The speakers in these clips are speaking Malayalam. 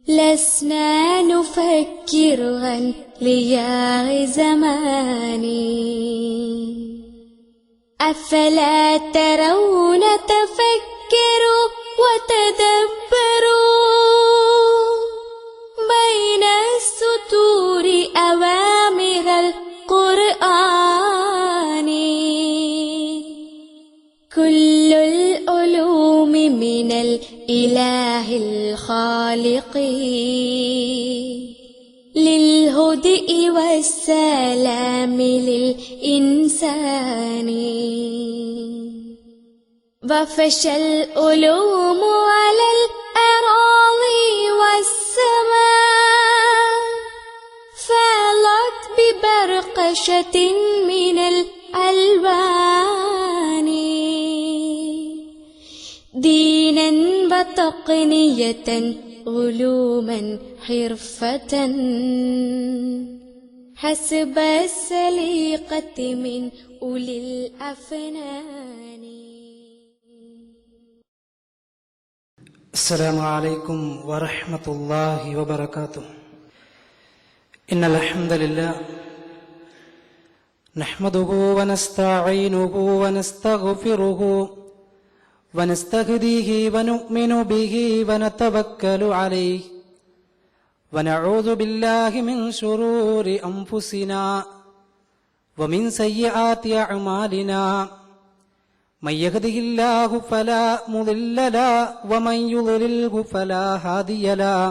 لسنا نفكر عن لياغ زماني أفلا ترون تفكروا وتدبروا بين السطور أوامر القرآن كل العلوم من الإله الخالق للهدى والسلام للإنسان وفشى العلوم على الأراضي والسماء فالت ببرقشة من الألوان دينا وتقنية علوما حرفة حسب السليقة من أولي الأفنان. السلام عليكم ورحمة الله وبركاته. إن الحمد لله نحمده ونستعينه ونستغفره ونستهديه ونؤمن به ونتوكل عليه ونعوذ بالله من شرور أنفسنا ومن سيئات أعمالنا من يهده الله فلا مضل له ومن يضلله فلا هادي له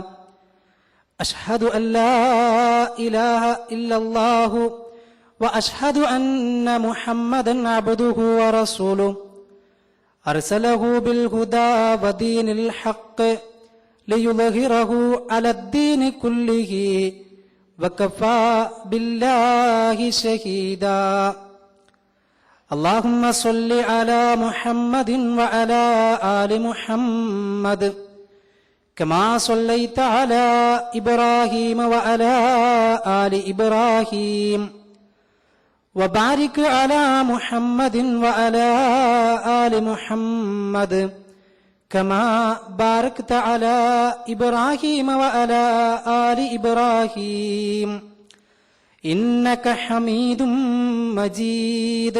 أشهد أن لا إله إلا الله وأشهد أن محمدا عبده ورسوله أرسله بالهدى ودين الحق ليظهره على الدين كله وكفى بالله شهيدا. اللهم صل على محمد وعلى آل محمد كما صليت على إبراهيم وعلى آل إبراهيم وبارك على محمد وعلى آل محمد كما باركت على إبراهيم وعلى آل إبراهيم إنك حميد مجيد.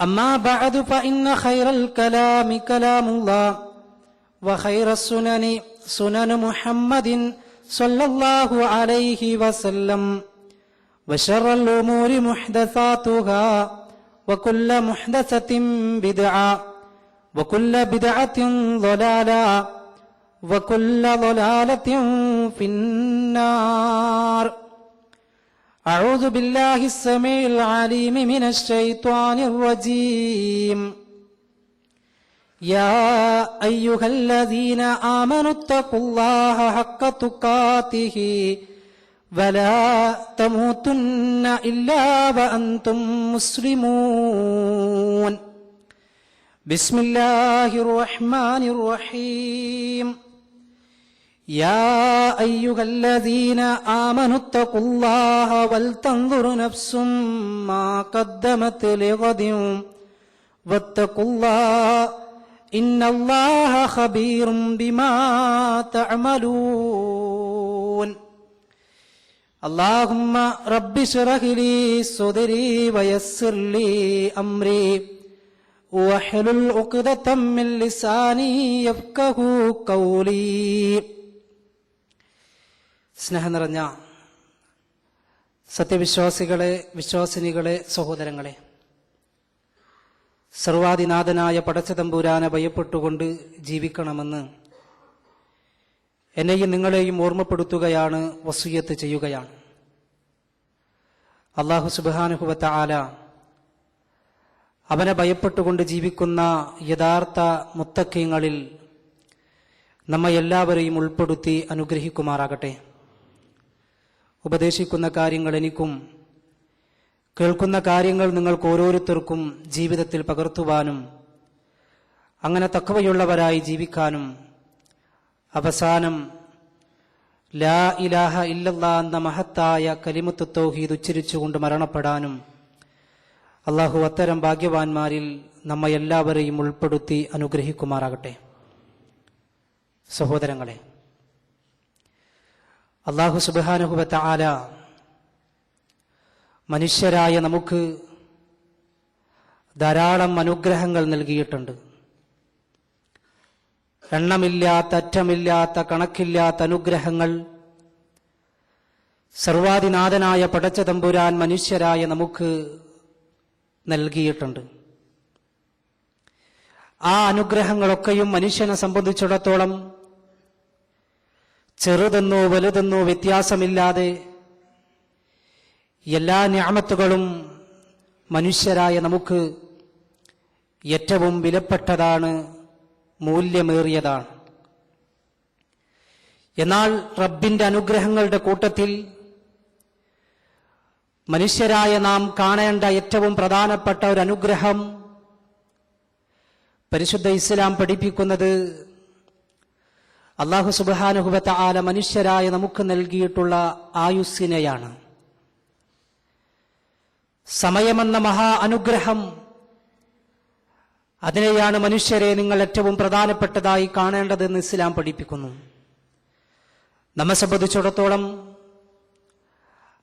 أما بعد فإن خير الكلام كلام الله وخير السنن سنن محمد صلى الله عليه وسلم وشر الأمور محدثاتها وكل محدثة بدعة وكل بدعة ضلالة وكل ضلالة في النار. أعوذ بالله السميع العليم من الشيطان الرجيم. يا أيها الذين آمنوا اتقوا الله حق تقاته ولا تموتن إلا وأنتم مسلمون. بسم الله الرحمن الرحيم. يا أيها الذين آمنوا اتقوا الله ولتنظر نفس ما قدمت لغد واتقوا الله إن الله خبير بما تعملون. اللهم رب اشرح لي صدري ويسر لي أمري واحلل عقدة من لساني يفقهوا قولي. സ്നേഹം നിറഞ്ഞ സത്യവിശ്വാസികളെ, വിശ്വാസിനികളെ, സഹോദരങ്ങളെ, സർവാധിനാഥനായ പടച്ചതമ്പുരാനെ ഭയപ്പെട്ടുകൊണ്ട് ജീവിക്കണമെന്ന് എന്നെയും നിങ്ങളെയും ഓർമ്മപ്പെടുത്തുകയാണ്, വസിയ്യത്ത് ചെയ്യുകയാണ്. അല്ലാഹു സുബ്ഹാനഹു വ തആല അവനെ ഭയപ്പെട്ടുകൊണ്ട് ജീവിക്കുന്ന യഥാർത്ഥ മുത്തഖീങ്ങളിൽ നമ്മെ എല്ലാവരെയും ഉൾപ്പെടുത്തി അനുഗ്രഹിക്കുമാറാകട്ടെ. ഉപദേശിക്കുന്ന കാര്യങ്ങൾ എനിക്കും കേൾക്കുന്ന കാര്യങ്ങൾ നിങ്ങൾക്ക് ഓരോരുത്തർക്കും ജീവിതത്തിൽ പകർത്തുവാനും അങ്ങനെ തഖ്വയുള്ളവരായി ജീവിക്കാനും അവസാനം ലാ ഇലാഹ ഇല്ലല്ലാഹ് എന്ന മഹത്തായ കലിമത്ത് തൗഹീദ് ഉച്ചരിച്ചുകൊണ്ട് മരണപ്പെടാനും അള്ളാഹു അത്തരം ഭാഗ്യവാന്മാരിൽ നമ്മെ എല്ലാവരെയും ഉൾപ്പെടുത്തി അനുഗ്രഹിക്കുമാറാകട്ടെ. സഹോദരങ്ങളെ, അല്ലാഹു സുബ്ഹാനഹു വ തആല മനുഷ്യരായ നമുക്ക് ധാരാളം അനുഗ്രഹങ്ങൾ നൽകിയിട്ടുണ്ട്. എണ്ണമില്ലാത്ത, അറ്റമില്ലാത്ത, കണക്കില്ലാത്ത അനുഗ്രഹങ്ങൾ സർവാധിനാഥനായ പടച്ച തമ്പുരാൻ മനുഷ്യരായ നമുക്ക് നൽകിയിട്ടുണ്ട്. ആ അനുഗ്രഹങ്ങളൊക്കെയും മനുഷ്യനെ സംബന്ധിച്ചിടത്തോളം ചെറുതെന്നോ വലുതെന്നോ വ്യത്യാസമില്ലാതെ എല്ലാ നിഅമത്തുകളും മനുഷ്യരായ നമുക്ക് ഏറ്റവും വിലപ്പെട്ടതാണ്, മൂല്യമേറിയതാണ്. എന്നാൽ റബ്ബിന്റെ അനുഗ്രഹങ്ങളുടെ കൂട്ടത്തിൽ മനുഷ്യരായ നാം കാണേണ്ട ഏറ്റവും പ്രധാനപ്പെട്ട ഒരു അനുഗ്രഹം പരിശുദ്ധ ഇസ്ലാം പഠിപ്പിക്കുന്നത് അല്ലാഹു സുബ്ഹാനഹു വ തആല മനുഷ്യരായ നമുക്ക് നൽകിയിട്ടുള്ള ആയുസ്സിനെയാണ്. സമയമെന്ന മഹാ അനുഗ്രഹം, അതിനെയാണ് മനുഷ്യരെ നിങ്ങൾ ഏറ്റവും പ്രധാനപ്പെട്ടതായി കാണേണ്ടതെന്ന് ഇസ്ലാം പഠിപ്പിക്കുന്നു. നമ്മെ സംബന്ധിച്ചിടത്തോളം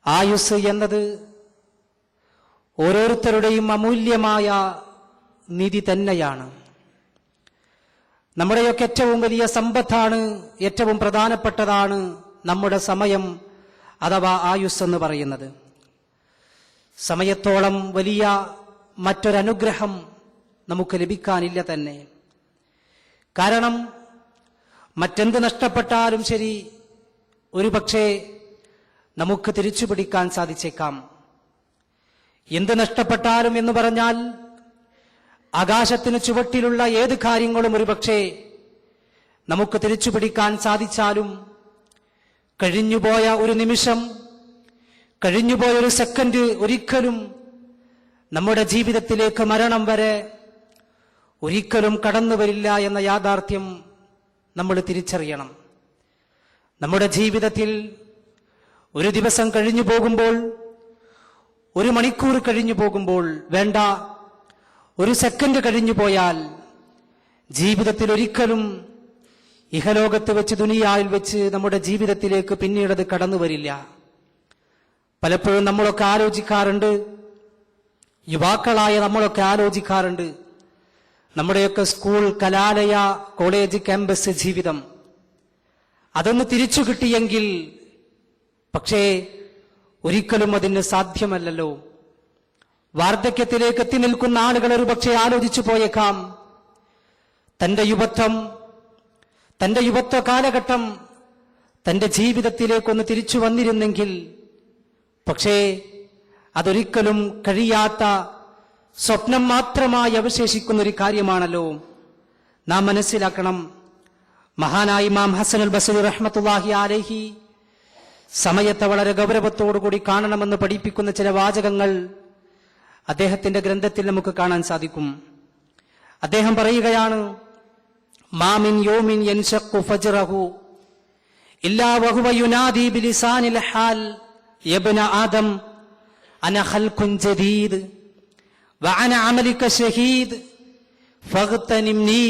ആയുസ് എന്നത് ഓരോരുത്തരുടെയും അമൂല്യമായ നിധി തന്നെയാണ്. നമ്മുടെയൊക്കെ ഏറ്റവും വലിയ സമ്പത്താണ്, ഏറ്റവും പ്രധാനപ്പെട്ടതാണ് നമ്മുടെ സമയം അഥവാ ആയുസ് എന്ന് പറയുന്നത്. സമയത്തോളം വലിയ മറ്റൊരനുഗ്രഹം നമുക്ക് ലഭിക്കാനില്ല തന്നെ. കാരണം മറ്റെന്ത് നഷ്ടപ്പെട്ടാലും ശരി, ഒരുപക്ഷെ നമുക്ക് തിരിച്ചു പിടിക്കാൻ സാധിച്ചേക്കാം. എന്ത് നഷ്ടപ്പെട്ടാലും എന്ന് പറഞ്ഞാൽ ആകാശത്തിന് ചുവട്ടിലുള്ള ഏത് കാര്യങ്ങളും ഒരുപക്ഷെ നമുക്ക് തിരിച്ചു പിടിക്കാൻ സാധിച്ചാലും കഴിഞ്ഞുപോയ ഒരു നിമിഷം, കഴിഞ്ഞുപോയ ഒരു സെക്കൻഡ് ഒരിക്കലും നമ്മുടെ ജീവിതത്തിലേക്ക് മരണം വരെ ഒരിക്കലും കടന്നു വരില്ല എന്ന യാഥാർത്ഥ്യം നമ്മൾ തിരിച്ചറിയണം. നമ്മുടെ ജീവിതത്തിൽ ഒരു ദിവസം കഴിഞ്ഞു പോകുമ്പോൾ, ഒരു മണിക്കൂർ കഴിഞ്ഞു പോകുമ്പോൾ, വേണ്ട ഒരു സെക്കൻഡ് കഴിഞ്ഞു പോയാൽ ജീവിതത്തിൽ ഒരിക്കലും ഇഹലോകത്ത് വെച്ച്, ദുനിയായിൽ വെച്ച് നമ്മുടെ ജീവിതത്തിലേക്ക് പിന്നീടത് കടന്നു വരില്ല. പലപ്പോഴും നമ്മളൊക്കെ ആലോചിക്കാറുണ്ട്, യുവാക്കളായ നമ്മളൊക്കെ ആലോചിക്കാറുണ്ട്, നമ്മുടെയൊക്കെ സ്കൂൾ, കലാലയ, കോളേജ്, ക്യാമ്പസ് ജീവിതം അതൊന്ന് തിരിച്ചു കിട്ടിയെങ്കിൽ. പക്ഷേ ഒരിക്കലും അതിന് സാധ്യമല്ലല്ലോ. വാർദ്ധക്യത്തിലേക്ക് എത്തി നിൽക്കുന്ന ആളുകൾ ഒരു പക്ഷേ ആലോചിച്ചു പോയേക്കാം, തന്റെ യുവത്വ കാലഘട്ടം തന്റെ ജീവിതത്തിലേക്കൊന്ന് തിരിച്ചു വന്നിരുന്നെങ്കിൽ. പക്ഷേ അതൊരിക്കലും കഴിയാത്ത സ്വപ്നം മാത്രമായി അവശേഷിക്കുന്ന ഒരു കാര്യമാണല്ലോ. നാം മനസ്സിലാക്കണം, മഹാനായ ഇമാം ഹസനുൽ ബസ്രി റഹ്മത്തുള്ളാഹി അലൈഹി സമയത്തെ വളരെ ഗൗരവത്തോടുകൂടി കാണണമെന്ന് പഠിപ്പിക്കുന്ന ചില വാചകങ്ങൾ അദ്ദേഹത്തിന്റെ ഗ്രന്ഥത്തിൽ നമുക്ക് കാണാൻ സാധിക്കും. അദ്ദേഹം പറയുകയാണ്, മാമിൻ യൗമിൻ യൻശഖു ഫജ്റഹു ഇല്ലാ വഹുവ യുനാദി ബിലിസാനിൽ ഹാൽ യബ്ന ആദം അന ഖൽഖുൻ ജദീദ് വഅന അമലിക ഷഹീദ് ഫഗ്തനിംനി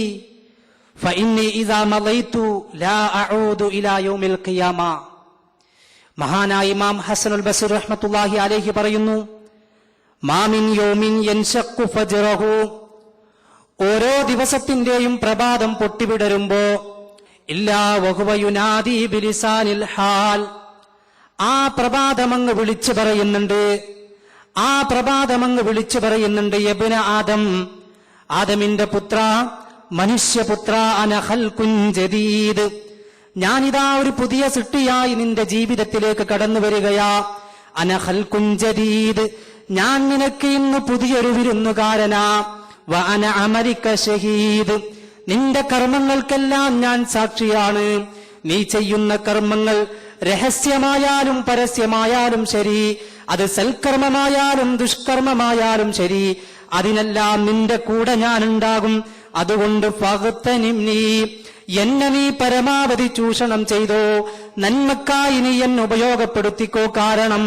ഫഇന്നി ഇദാ മളൈതു ലാ അഊദു ഇലാ യൗമിൽ ഖിയാമ. മഹാനായ ഇമാം ഹസനുൽ ബസ്രി റഹ്മത്തുള്ളാഹി അലൈഹി പറയുന്നു, മാമിൻ യൗമിൻ യൻശഖു ഫജ്റഹു, ഓരോ ദിവസത്തിന്റെയും പ്രഭാതം പൊട്ടിവിടരുമ്പോ, ഇല്ലാ വഹുവ യുനാദി ബിലിസാനിൽ ഹാൽ, ആ പ്രഭാതമങ്ങ് വിളിച്ചു പറയുന്നുണ്ട്, യബ്ന ആദം, ആദമിന്റെ പുത്ര, മനുഷ്യപുത്ര, അന ഖൽഖുൻ ജദീദ്, ഞാനിതാ ഒരു പുതിയ സൃഷ്ടിയായി നിന്റെ ജീവിതത്തിലേക്ക് കടന്നു വരികയാ. അന ഖൽഖുൻ ജദീദ്, ഞാൻ നിനക്ക് ഇന്ന് പുതിയൊരു വിരുന്നുകാരനാ. വ അന അമലിക ഷഹീദ്, നിന്റെ കർമ്മങ്ങൾക്കെല്ലാം ഞാൻ സാക്ഷിയാണ്. നീ ചെയ്യുന്ന കർമ്മങ്ങൾ രഹസ്യമായാലും പരസ്യമായാലും ശരി, അത് സൽക്കർമ്മമായാലും ദുഷ്കർമ്മമായാലും ശരി, അതിനെല്ലാം നിന്റെ കൂടെ ഞാൻ ഉണ്ടാകും. അതുകൊണ്ട് ഫഗ്തനിംനി, എന്നെ നീ പരമാവധി ചൂഷണം ചെയ്തോ, നന്മക്കായി നീ എന്നെ ഉപയോഗപ്പെടുത്തിക്കോ. കാരണം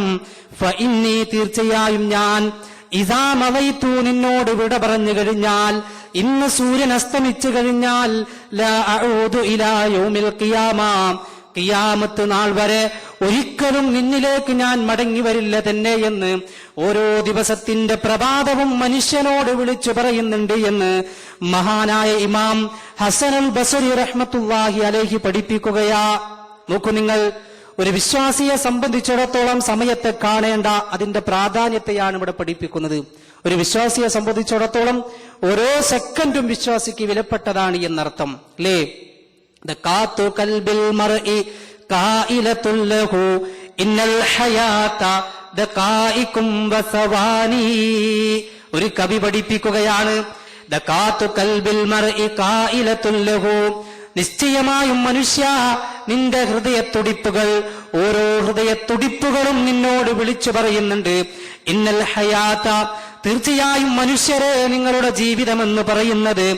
ഫഇന്നി, തീർച്ചയായും ഞാൻ, ഇദാ മളൈതു നിന്നോട് വിട പറഞ്ഞു കഴിഞ്ഞാൽ, ഇന്ന് സൂര്യൻ അസ്തമിച്ചു കഴിഞ്ഞാൽ, ലാ അഊദു ഇലാ യൗമിൽ ഖിയാമ, ഖിയാമത്ത് നാൾ വരെ ഒരിക്കലും നിന്നിലേക്ക് ഞാൻ മടങ്ങി വരില്ല തന്നെ എന്ന് ഓരോ ദിവസത്തിന്റെ പ്രഭാതവും മനുഷ്യനോട് വിളിച്ചു പറയുന്നുണ്ട് എന്ന് മഹാനായ ഇമാം ഹസനുൽ ബസരി റഹ്മത്തുള്ളാഹി അലൈഹി പഠിപ്പിക്കുകയാ. നോക്കൂ നിങ്ങൾ, ഒരു വിശ്വാസിയെ സംബന്ധിച്ചിടത്തോളം സമയത്തെ കാണേണ്ട അതിന്റെ പ്രാധാന്യത്തെയാണ് ഇവിടെ പഠിപ്പിക്കുന്നത്. ഒരു വിശ്വാസിയെ സംബന്ധിച്ചിടത്തോളം ഓരോ സെക്കൻഡും വിശ്വാസിക്ക് വിലപ്പെട്ടതാണ് എന്നർത്ഥം, അല്ലേ? ദഖാത്തു ഖൽബിൽ മർഇ ഖായിലത്തുൽ ലഹു ഇന്നൽ ഹയാത ദഖായികും വസവാനി. ഒരു കവി പഠിപ്പിക്കുകയാണ്, ദഖാത്തു ഖൽബിൽ മർഇ ഖായിലത്തുൽ ലഹു, നിശ്ചയമായും മനുഷ്യ നിന്റെ ഹൃദയത്തുടിപ്പുകൾ, ഓരോ ഹൃദയത്തുടിപ്പുകളും നിന്നോട് വിളിച്ചു പറയുന്നുണ്ട്. ഇന്നൽ ഹയാത, തീർച്ചയായും മനുഷ്യരെ നിങ്ങളുടെ ജീവിതമെന്ന് പറയുന്നത്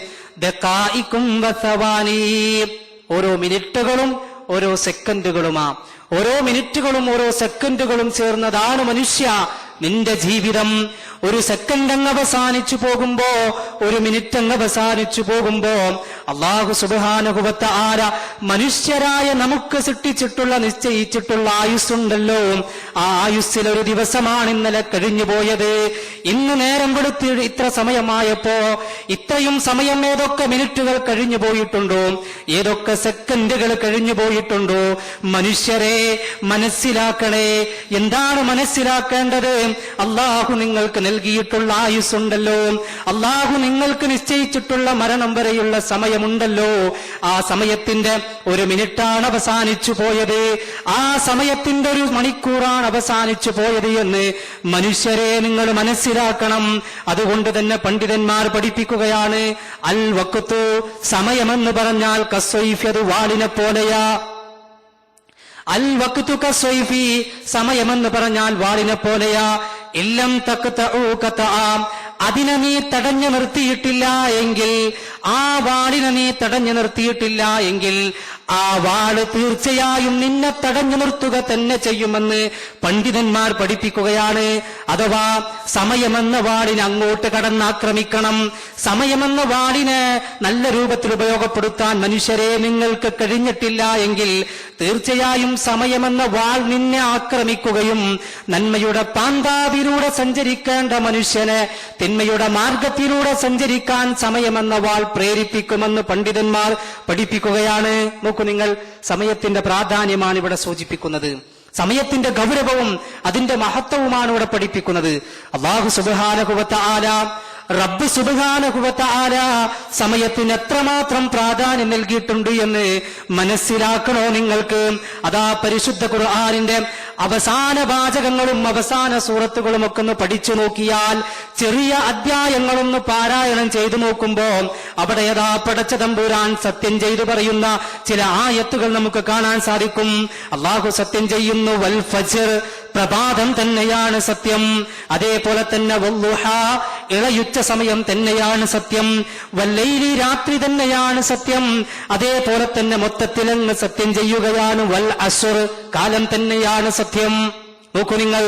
ദഖായികും വസവാനി, ഓരോ മിനിറ്റുകളും ഓരോ സെക്കൻഡുകളുമാ. ഓരോ മിനിറ്റുകളും ഓരോ സെക്കൻഡുകളും ചേർന്നതാണ് മനുഷ്യ നിന്റെ ജീവിതം. ഒരു സെക്കൻഡ് അങ്ങ് അവസാനിച്ചു പോകുമ്പോ, ഒരു മിനിറ്റ് അങ്ങ് അവസാനിച്ചു പോകുമ്പോ അല്ലാഹു സുബ്ഹാനഹു വ തആല മനുഷ്യരായ നമുക്ക് സൃഷ്ടിച്ചിട്ടുള്ള നിശ്ചയിച്ചിട്ടുള്ള ആയുസ്സുണ്ടല്ലോ, ആ ആയുസ്സിൽ ഒരു ദിവസമാണ് ഇന്നലെ കഴിഞ്ഞു പോയത്. ഇന്ന് നേരം വെളുത്ത് ഇത്ര സമയമായപ്പോ ഇത്രയും സമയം ഏതൊക്കെ മിനിറ്റുകൾ കഴിഞ്ഞു പോയിട്ടുണ്ടോ, ഏതൊക്കെ സെക്കൻഡുകൾ കഴിഞ്ഞു പോയിട്ടുണ്ടോ? മനുഷ്യരെ മനസ്സിലാക്കണേ. എന്താണ് മനസ്സിലാക്കേണ്ടത്? അല്ലാഹു നിങ്ങൾക്ക് നൽകിയിട്ടുള്ള ആയുസ്സുണ്ടല്ലോ, അല്ലാഹു നിങ്ങൾക്ക് നിശ്ചയിച്ചിട്ടുള്ള മരണം വരെയുള്ള സമയമുണ്ടല്ലോ, ആ സമയത്തിന്റെ ഒരു മിനിറ്റാണ് അവസാനിച്ചു പോയത്, ആ സമയത്തിന്റെ ഒരു മണിക്കൂറാണ് അവസാനിച്ചു പോയത് എന്ന് മനുഷ്യരെ നിങ്ങൾ മനസ്സിലാക്കണം. അതുകൊണ്ട് തന്നെ പണ്ഡിതന്മാർ പഠിപ്പിക്കുകയാണ്, അൽ വഖ്തു, സമയമെന്ന് പറഞ്ഞാൽ കസ്സൈഫി, അത് വാളിനെ പോലെയാ. അൽ വഖ്തു കസ്സൈഫി, സമയമെന്ന് പറഞ്ഞാൽ വാളിനെ പോലെയാ. ഇല്ലം തഖ്തഉ ഖതആം, അതിനെ നീ തടഞ്ഞു നിർത്തിയിട്ടില്ല എങ്കിൽ, ആ വാളിനെ നീ തടഞ്ഞു നിർത്തിയിട്ടില്ല എങ്കിൽ ആ വാള് തീർച്ചയായും നിന്നെ തടഞ്ഞു നിർത്തുക തന്നെ ചെയ്യുമെന്ന് പണ്ഡിതന്മാർ പഠിപ്പിക്കുകയാണ്. അഥവാ സമയമെന്ന വാളിനെ അങ്ങോട്ട് കടന്നാക്രമിക്കണം, സമയമെന്ന വാളിനെ നല്ല രൂപത്തിൽ ഉപയോഗപ്പെടുത്താൻ മനുഷ്യരെ നിങ്ങൾക്ക് കഴിഞ്ഞിട്ടില്ല എങ്കിൽ തീർച്ചയായും സമയമെന്ന വാൾ നിന്നെ ആക്രമിക്കുകയും നന്മയുടെ പാന്താവിലൂടെ സഞ്ചരിക്കേണ്ട മനുഷ്യനെ തിന്മയുടെ മാർഗത്തിലൂടെ സഞ്ചരിക്കാൻ സമയമെന്ന വാൾ പ്രേരിപ്പിക്കുമെന്ന് പണ്ഡിതന്മാർ പഠിപ്പിക്കുകയാണ്. നോക്കൂ നിങ്ങൾ, സമയത്തിന്റെ പ്രാധാന്യമാണ് ഇവിടെ സൂചിപ്പിക്കുന്നത്, സമയത്തിന്റെ ഗൗരവവും അതിന്റെ മഹത്വവുമാണ് ഇവിടെ പഠിപ്പിക്കുന്നത്. അല്ലാഹു സുബ്ഹാനഹു വ തആല, റബ്ബ് സുബ്ഹാനഹു വ തആല സമയത്തിന് എത്രമാത്രം പ്രാധാന്യം നൽകിയിട്ടുണ്ട് എന്ന് മനസ്സിലാക്കണോ നിങ്ങൾക്ക്? അതാ പരിശുദ്ധ ഖുർആനിന്റെ അവസാന വാചകങ്ങളും അവസാന സൂറത്തുകളും ഒക്കെ ഒന്ന് പഠിച്ചു നോക്കിയാൽ, ചെറിയ അധ്യായങ്ങളൊന്ന് പാരായണം ചെയ്തു നോക്കുമ്പോ അവിടെ യഥാ പടച്ച തമ്പുരാൻ സത്യം ചെയ്തു പറയുന്ന ചില ആയത്തുകൾ നമുക്ക് കാണാൻ സാധിക്കും. അല്ലാഹു സത്യം ചെയ്യുന്നു, വൽ ഫജ്ർ, പ്രഭാതം തന്നെയാണ് സത്യം. അതേപോലെ തന്നെ വല്ലുഹ, ഇളയുച്ച സമയം തന്നെയാണ് സത്യം. വല്ലൈലി, രാത്രി തന്നെയാണ് സത്യം. അതേപോലെ തന്നെ മൊത്തത്തിലങ്ങ് സത്യം ചെയ്യുകയാണ്. വൽ അസ്ർ, കാലം തന്നെയാണ് സത്യം. നോക്കൂ നിങ്ങൾ,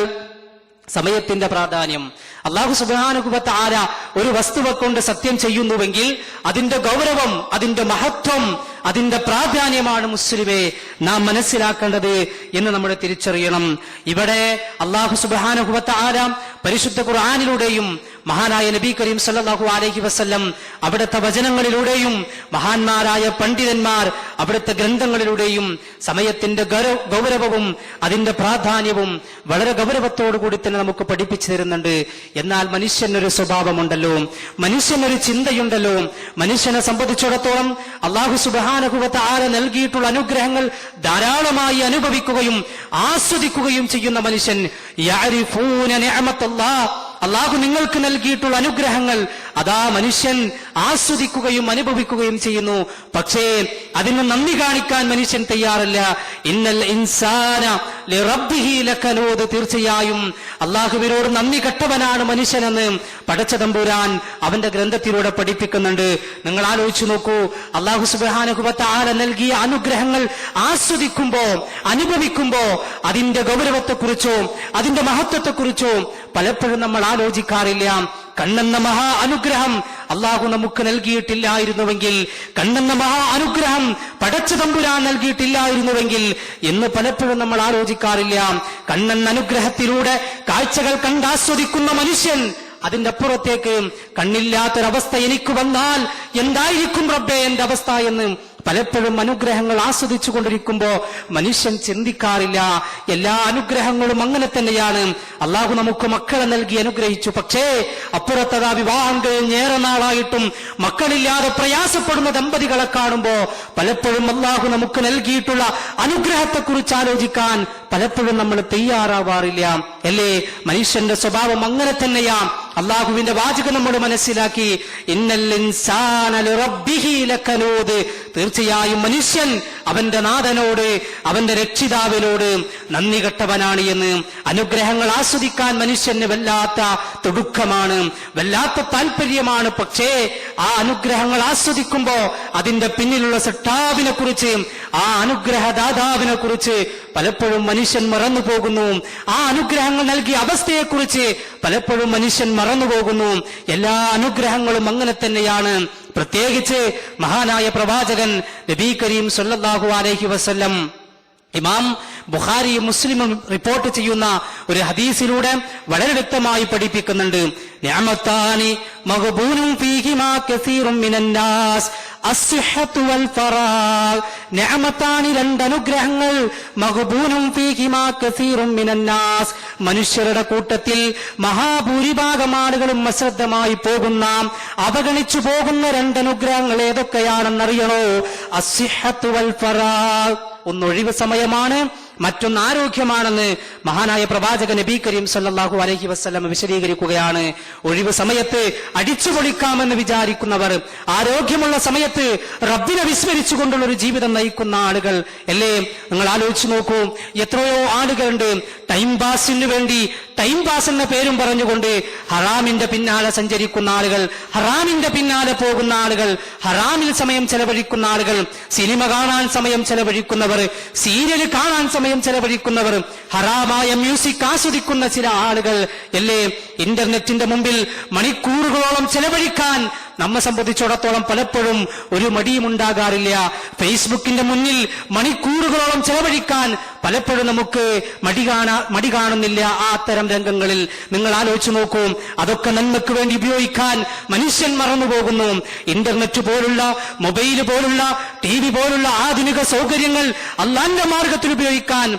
സമയത്തിന്റെ പ്രാധാന്യം. അല്ലാഹു സുബ്ഹാനഹു വ തആല ഒരു വസ്തുവെ കൊണ്ട് സത്യം ചെയ്യുന്നുവെങ്കിൽ അതിന്റെ ഗൗരവം, അതിന്റെ മഹത്വം, അതിന്റെ പ്രാധാന്യമാണ് മുസ്ലിമേ നാം മനസ്സിലാക്കേണ്ടത് എന്ന് നമ്മൾ തിരിച്ചറിയണം. ഇവിടെ അല്ലാഹു സുബ്ഹാനഹു വ തആല പരിശുദ്ധ ഖുർആനിലൂടെയും മഹാനായ നബി കരീം സല്ലല്ലാഹു അലൈഹി വസല്ലം അവിടുത്തെ വചനങ്ങളിലൂടെയും മഹാന്മാരായ പണ്ഡിതന്മാർ അവിടുത്തെ ഗ്രന്ഥങ്ങളിലൂടെയും സമയത്തിന്റെ ഗൗരവവും അതിന്റെ പ്രാധാന്യവും വളരെ ഗൗരവത്തോടുകൂടി തന്നെ നമുക്ക് പഠിപ്പിച്ചു തരുന്നുണ്ട്. എന്നാൽ മനുഷ്യനൊരു സ്വഭാവമുണ്ടല്ലോ, മനുഷ്യനൊരു ചിന്തയുണ്ടല്ലോ. മനുഷ്യനെ സംബന്ധിച്ചിടത്തോളം അല്ലാഹു സുബ്ഹാനഹു വ തആല നൽകിയിട്ടുള്ള അനുഗ്രഹങ്ങൾ ധാരാളമായി അനുഭവിക്കുകയും ആസ്വദിക്കുകയും ചെയ്യുന്ന മനുഷ്യൻ, യഅരിഫൂന നിഅമത്തല്ലാഹ്, അല്ലാഹു നിങ്ങൾക്ക് നൽകിയിട്ടുള്ള അനുഗ്രഹങ്ങൾ അതാ മനുഷ്യൻ ആസ്വദിക്കുകയും അനുഭവിക്കുകയും ചെയ്യുന്നു. പക്ഷേ അതിന് നന്ദി കാണിക്കാൻ മനുഷ്യൻ തയ്യാറല്ല. ഇന്നൽ ഇൻസാന ലിറബ്ബിഹി ലകനൂദ്, തീർച്ചയായും അല്ലാഹുവിനോട് നന്ദി കെട്ടവനാണ് മനുഷ്യനെന്ന് പടച്ച തമ്പുരാൻ അവന്റെ ഗ്രന്ഥത്തിലൂടെ പഠിപ്പിക്കുന്നുണ്ട്. നിങ്ങൾ ആലോചിച്ചു നോക്കൂ, അല്ലാഹു സുബ്ഹാനഹു വ തആല നൽകിയ അനുഗ്രഹങ്ങൾ ആസ്വദിക്കുമ്പോ അനുഭവിക്കുമ്പോ അതിന്റെ ഗൗരവത്തെക്കുറിച്ചോ അതിന്റെ മഹത്വത്തെക്കുറിച്ചോ പലപ്പോഴും നമ്മൾ ആലോചിക്കാറില്ല. കണ്ണെന്ന മഹാ അനുഗ്രഹം അള്ളാഹു നമുക്ക് നൽകിയിട്ടില്ലായിരുന്നുവെങ്കിൽ, കണ്ണെന്ന മഹാ അനുഗ്രഹം പടച്ച തമ്പുരാൻ നൽകിയിട്ടില്ലായിരുന്നുവെങ്കിൽ എന്ന് പലപ്പോഴും നമ്മൾ ആലോചിക്കാറില്ല. കണ്ണെന്ന അനുഗ്രഹത്തിലൂടെ കാഴ്ചകൾ കണ്ടാസ്വദിക്കുന്ന മനുഷ്യൻ അതിന്റെ അപ്പുറത്തേക്ക് കണ്ണില്ലാത്തൊരവസ്ഥ എനിക്ക് വന്നാൽ എന്തായിരിക്കും റബ്ബേ എന്റെ അവസ്ഥ എന്ന് പലപ്പോഴും അനുഗ്രഹങ്ങൾ ആസ്വദിച്ചു കൊണ്ടിരിക്കുമ്പോ മനുഷ്യൻ ചിന്തിക്കാറില്ല. എല്ലാ അനുഗ്രഹങ്ങളും അങ്ങനെ തന്നെയാണ്. അള്ളാഹു നമുക്ക് മക്കളെ നൽകി അനുഗ്രഹിച്ചു. പക്ഷേ അപ്പുറത്തതാ വിവാഹം കഴിഞ്ഞ് ഏറെ നാളായിട്ടും മക്കളില്ലാതെ പ്രയാസപ്പെടുന്ന ദമ്പതികളെ കാണുമ്പോ പലപ്പോഴും അള്ളാഹു നമുക്ക് നൽകിയിട്ടുള്ള അനുഗ്രഹത്തെക്കുറിച്ച് ആലോചിക്കാൻ പലപ്പോഴും നമ്മൾ തയ്യാറാവാറില്ല. അല്ലേ? മനുഷ്യന്റെ സ്വഭാവം അങ്ങനെ തന്നെയാ. അള്ളാഹുവിന്റെ വാചകം നമ്മൾ മനസ്സിലാക്കി. ഇന്നൽ ഇൻസാന ലിറബ്ബിഹി ലകനൂദ്. തീർച്ചയായും മനുഷ്യൻ അവന്റെ നാഥനോട്, അവന്റെ രക്ഷിതാവിനോട് നന്ദി കെട്ടവനാണ് എന്ന്. അനുഗ്രഹങ്ങൾ ആസ്വദിക്കാൻ മനുഷ്യന് വല്ലാത്ത തുടുക്കമാണ്, വല്ലാത്ത താല്പര്യമാണ്. പക്ഷേ ആ അനുഗ്രഹങ്ങൾ ആസ്വദിക്കുമ്പോ അതിന്റെ പിന്നിലുള്ള സൃഷ്ടാവിനെ കുറിച്ച്, ആ അനുഗ്രഹദാതാവിനെ കുറിച്ച് പലപ്പോഴും മനുഷ്യൻ മറന്നുപോകുന്നു. ആ അനുഗ്രഹങ്ങൾ നൽകിയ അവസ്ഥയെക്കുറിച്ച് പലപ്പോഴും മനുഷ്യൻ മറന്നുപോകുന്നു. എല്ലാ അനുഗ്രഹങ്ങളും അങ്ങനെ തന്നെയാണ്. പ്രത്യേകിച്ച് മഹാനായ പ്രവാചകൻ നബി കരീം സല്ലല്ലാഹു അലൈഹി വസല്ലം ഇമാം ബുഖാരിയും മുസ്ലിമും റിപ്പോർട്ട് ചെയ്യുന്ന ഒരു ഹദീസിലൂടെ വളരെ വ്യക്തമായി പഠിപ്പിക്കുന്നുണ്ട്. നിഅമത്താനി മഗ്ബൂനും ഫീഹിമാ കസീറും മിനന്നാസ് അസ്സിഹത്തു വൽ ഫറാഗ്. നിഅമത്താനി, രണ്ട് അനുഗ്രഹങ്ങൾ, മഗ്ബൂനും ഫീഹിമാ കസീറും മിനന്നാസ്, മനുഷ്യരുടെ കൂട്ടത്തിൽ മഹാഭൂരിഭാഗം ആളുകളും അശ്രദ്ധമായി പോകുന്ന, അവഗണിച്ചു പോകുന്ന രണ്ട് അനുഗ്രഹങ്ങൾ ഏതൊക്കെയാണെന്നറിയണോ? അസ്സിഹത്തു വൽ ഫറാഗ്. ഒന്ന് ഒഴിവ് സമയമാണ്, മറ്റൊന്ന് ആരോഗ്യമാണെന്ന് മഹാനായ പ്രവാചകൻ നബി കരീം സല്ലല്ലാഹു അലൈഹി വസല്ലം വിശദീകരിക്കുകയാണ്. ഒഴിവ് സമയത്ത് അടിച്ചുപൊളിക്കാമെന്ന് വിചാരിക്കുന്നവർ, ആരോഗ്യമുള്ള സമയത്ത് റബ്ബിനെ വിസ്മരിച്ചുകൊണ്ടുള്ള ഒരു ജീവിതം നയിക്കുന്ന ആളുകൾ, അല്ലേ? നിങ്ങൾ ആലോചിച്ചു നോക്കൂ, എത്രയോ ആളുകളുണ്ട് ടൈം പാസിന് വേണ്ടി, ടൈം പാസ് എന്ന പേരും പറഞ്ഞുകൊണ്ട് ഹറാമിന്റെ പിന്നാലെ സഞ്ചരിക്കുന്ന ആളുകൾ, ഹറാമിന്റെ പിന്നാലെ പോകുന്ന ആളുകൾ, ഹറാമിൽ സമയം ചെലവഴിക്കുന്ന ആളുകൾ, സിനിമ കാണാൻ സമയം ചെലവഴിക്കുന്നവർ, സീരിയൽ കാണാൻ സമയം ചെലവഴിക്കുന്നവർ, ഹറാമായ മ്യൂസിക് ആസ്വദിക്കുന്ന ചില ആളുകൾ, അല്ലേ? ഇന്റർനെറ്റിന്റെ മുമ്പിൽ മണിക്കൂറുകളോളം ചെലവഴിക്കാൻ നമ്മെ സംബന്ധിച്ചിടത്തോളം പലപ്പോഴും ഒരു മടിയും ഉണ്ടാകാറില്ല. ഫേസ്ബുക്കിന്റെ മുന്നിൽ മണിക്കൂറുകളോളം ചെലവഴിക്കാൻ പലപ്പോഴും നമുക്ക് മടി കാണുന്നില്ല. ആ അത്തരം രംഗങ്ങളിൽ നിങ്ങൾ ആലോചിച്ചു നോക്കൂ, അതൊക്കെ നന്മയ്ക്ക് വേണ്ടി ഉപയോഗിക്കാൻ മനുഷ്യൻ മറന്നുപോകുന്നു. ഇന്റർനെറ്റ് പോലുള്ള, മൊബൈൽ പോലുള്ള, TV പോലുള്ള ആധുനിക സൗകര്യങ്ങൾ അള്ളാന്റെ മാർഗത്തിൽ ഉപയോഗിക്കാൻ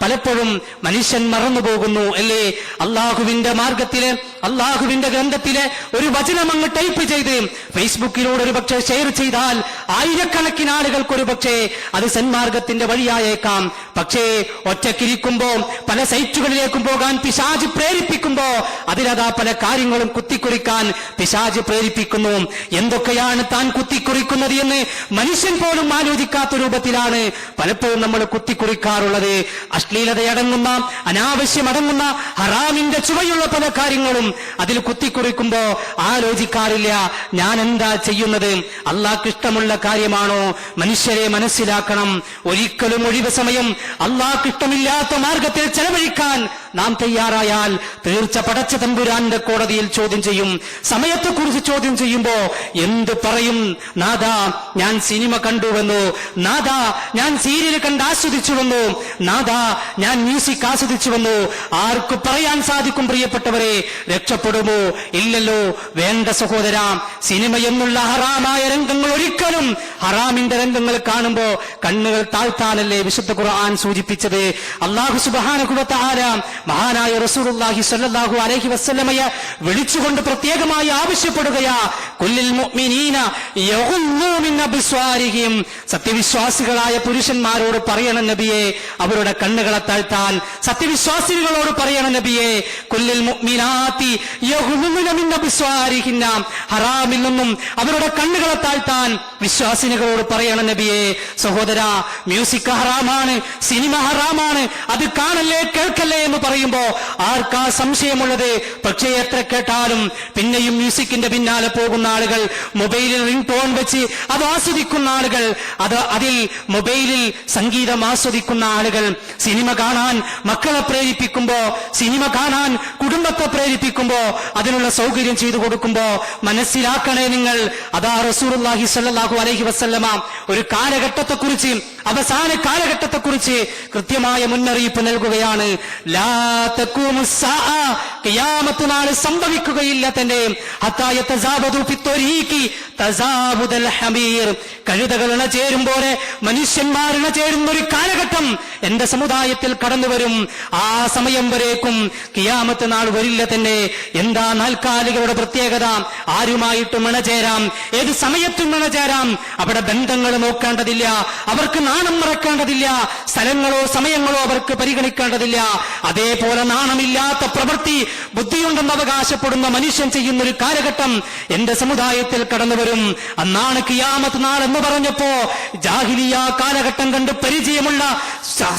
പലപ്പോഴും മനുഷ്യൻ മറന്നുപോകുന്നു, അല്ലേ? അള്ളാഹുവിന്റെ മാർഗത്തിലെ, അള്ളാഹുവിന്റെ ഗ്രന്ഥത്തിലെ ഒരു വചനം അങ്ങ് ടൈപ്പ് ചെയ്ത് ഫേസ്ബുക്കിലൂടെ ഒരു പക്ഷേ ഷെയർ ചെയ്താൽ ആയിരക്കണക്കിന് ആളുകൾക്ക് ഒരു പക്ഷേ അത് സന്മാർഗത്തിന്റെ വഴിയായേക്കാം. പക്ഷേ ഒറ്റക്കിരിക്കുമ്പോ പല സൈറ്റുകളിലേക്കും പോകാൻ പിശാച് പ്രേരിപ്പിക്കുമ്പോ അതിലതാ പല കാര്യങ്ങളും കുത്തിക്കുറിക്കാൻ പിശാച് പ്രേരിപ്പിക്കുന്നു. എന്തൊക്കെയാണ് താൻ കുത്തിക്കുറിക്കുന്നത് എന്ന് മനുഷ്യൻ പോലും ആലോചിക്കാത്ത രൂപത്തിലാണ് പലപ്പോഴും നമ്മൾ കുത്തിക്കുറിക്കാറുള്ളത്. അശ്ലീലതയടങ്ങുന്ന, അനാവശ്യമടങ്ങുന്ന, ഹറാമിന്റെ ചുവയുള്ള പല കാര്യങ്ങളും അതിൽ കുത്തിക്കുറിക്കുമ്പോ ആലോചിക്കാറില്ല, ഞാൻ എന്താ ചെയ്യുന്നത്? അള്ളാഹ്ക്ക് ഇഷ്ടമുള്ള കാര്യമാണോ? മനുഷ്യരെ മനസ്സിലാക്കണം, ഒരിക്കലും ഒഴിവ് സമയം അള്ളാഹ്ക്ക് ഇഷ്ടമില്ലാത്ത മാർഗത്തിൽ ചെലവഴിക്കാൻ നാം തയ്യാറായാൽ തീർച്ച പടച്ച തമ്പുരാന്റെ കോടതിയിൽ ചോദ്യം ചെയ്യും. സമയത്തെക്കുറിച്ച് ചോദ്യം ചെയ്യുമ്പോ എന്ത് പറയും? നാദാ, ഞാൻ സിനിമ കണ്ടുവെന്നു, നാദാ, ഞാൻ സീരിയൽ കണ്ട് ആസ്വദിച്ചുവെന്നു, നാദാ, ഞാൻ മ്യൂസിക് ആസ്വദിച്ചുവെന്നു ആർക്ക് പറയാൻ സാധിക്കും? പ്രിയപ്പെട്ടവരെ, രക്ഷപ്പെടുമോ? ഇല്ലല്ലോ. വേണ്ട സഹോദര, സിനിമ എന്നുള്ള ഹറാമായ രംഗങ്ങൾ ഒരിക്കലും, ഹറാമിന്റെ രംഗങ്ങൾ കാണുമ്പോ കണ്ണുകൾ താഴ്ത്താനല്ലേ വിശുദ്ധ ഖുർആൻ സൂചിപ്പിച്ചത്. അല്ലാഹു സുബ്ഹാനഹു വ തആല മഹാനായ റസൂലുള്ളാഹി സ്വല്ലല്ലാഹു അലൈഹി വസല്ലമയെ വിളിച്ചുകൊണ്ട് പ്രത്യേകമായി ആവശ്യപ്പെടുകയാ, കുല്ലിൽ മുഅ്മിനീന യഗുല്ലൂ മിൻ അബ്സ്വാരിഹിം. സത്യവിശ്വാസികളായ പുരുഷന്മാരോട് പറയണം നബിയെ അവരുടെ കണ്ണുകളെ താഴ്ത്താൻ. സത്യവിശ്വാസികളോട് പറയണം നബിയെ, കുല്ലിൽ മുഅ്മിനാതി യഗുല്ലൂന മിൻ അബ്സ്വാരിഹിന്ന. ഹറാമിൽ നിന്നും അവരുടെ കണ്ണുകളെ താഴ്ത്താൻ വിശ്വാസിനികളോട് പറയണം നബിയെ. സഹോദര, മ്യൂസിക് ഹറാമാണ്, സിനിമ ഹറാമാണ്, അത് കാണല്ലേ കേൾക്കല്ലേ എന്ന് പറയുമ്പോ ആർക്കാ സംശയമുള്ളത്? പക്ഷേ എത്ര കേട്ടാലും പിന്നെയും മ്യൂസിക്കിന്റെ പിന്നാലെ പോകുന്ന ആളുകൾ, മൊബൈലിൽ റിംഗ് ടോൺ വെച്ച് അത് ആസ്വദിക്കുന്ന ആളുകൾ, അതിൽ മൊബൈലിൽ സംഗീതം ആസ്വദിക്കുന്ന ആളുകൾ, സിനിമ കാണാൻ മക്കളെ പ്രേരിപ്പിക്കുമ്പോ, സിനിമ കാണാൻ കുടുംബത്തെ പ്രേരിപ്പിക്കുമ്പോ, അതിനുള്ള സൗകര്യം ചെയ്തു കൊടുക്കുമ്പോ മനസ്സിലാക്കണേ നിങ്ങൾ, അതാ റസൂലുള്ളാഹി സ്വല്ലല്ലാഹു അലൈഹി വസല്ലമ ഒരു കാലഘട്ടത്തെക്കുറിച്ച്, അവസാന കാലഘട്ടത്തെക്കുറിച്ച് കൃത്യമായ മുന്നറിയിപ്പ് നൽകുകയാണ്. ലാ തഖൂമുസ്സാഅ, ഖിയാമത്ത് നാൾ സംഭവിക്കുകയില്ല തന്നെ. ഹത്താ യതസാബദു ഫിത്തൊരീഖി തസാബുദൽ ഹമീർ, കഴുതകൾ ഇണചേരും പോലെ മനുഷ്യന്മാർ ഇണചേരുന്ന ഒരു കാലഘട്ടം എന്റെ സമുദായത്തിൽ കടന്നു വരും. ആ സമയം വരേക്കും ഖിയാമത്ത് നാൾ വരില്ല തന്നെ. എന്താ നാൽക്കാലികളുടെ പ്രത്യേകത? ആരുമായിട്ടും ഇണചേരാം, ഏത് സമയത്തും ഇണചേരാം. അവിടെ ബന്ധങ്ങൾ നോക്കേണ്ടതില്ല, അവർക്ക് നാണം മറക്കേണ്ടതില്ല, സ്ഥലങ്ങളോ സമയങ്ങളോ അവർക്ക് പരിഗണിക്കേണ്ടതില്ല. അതേപോലെ നാണമില്ലാത്ത പ്രവൃത്തി ബുദ്ധിയുണ്ടെന്ന് അവകാശപ്പെടുന്ന മനുഷ്യൻ ചെയ്യുന്ന ഒരു കാലഘട്ടം എന്റെ സമുദായത്തിൽ കടന്നു വരും. അന്നാണ് ഖിയാമത്ത് നാൾ എന്ന് പറഞ്ഞപ്പോ ജാഹിലിയ കാലഘട്ടം കണ്ട് പരിചയമുള്ള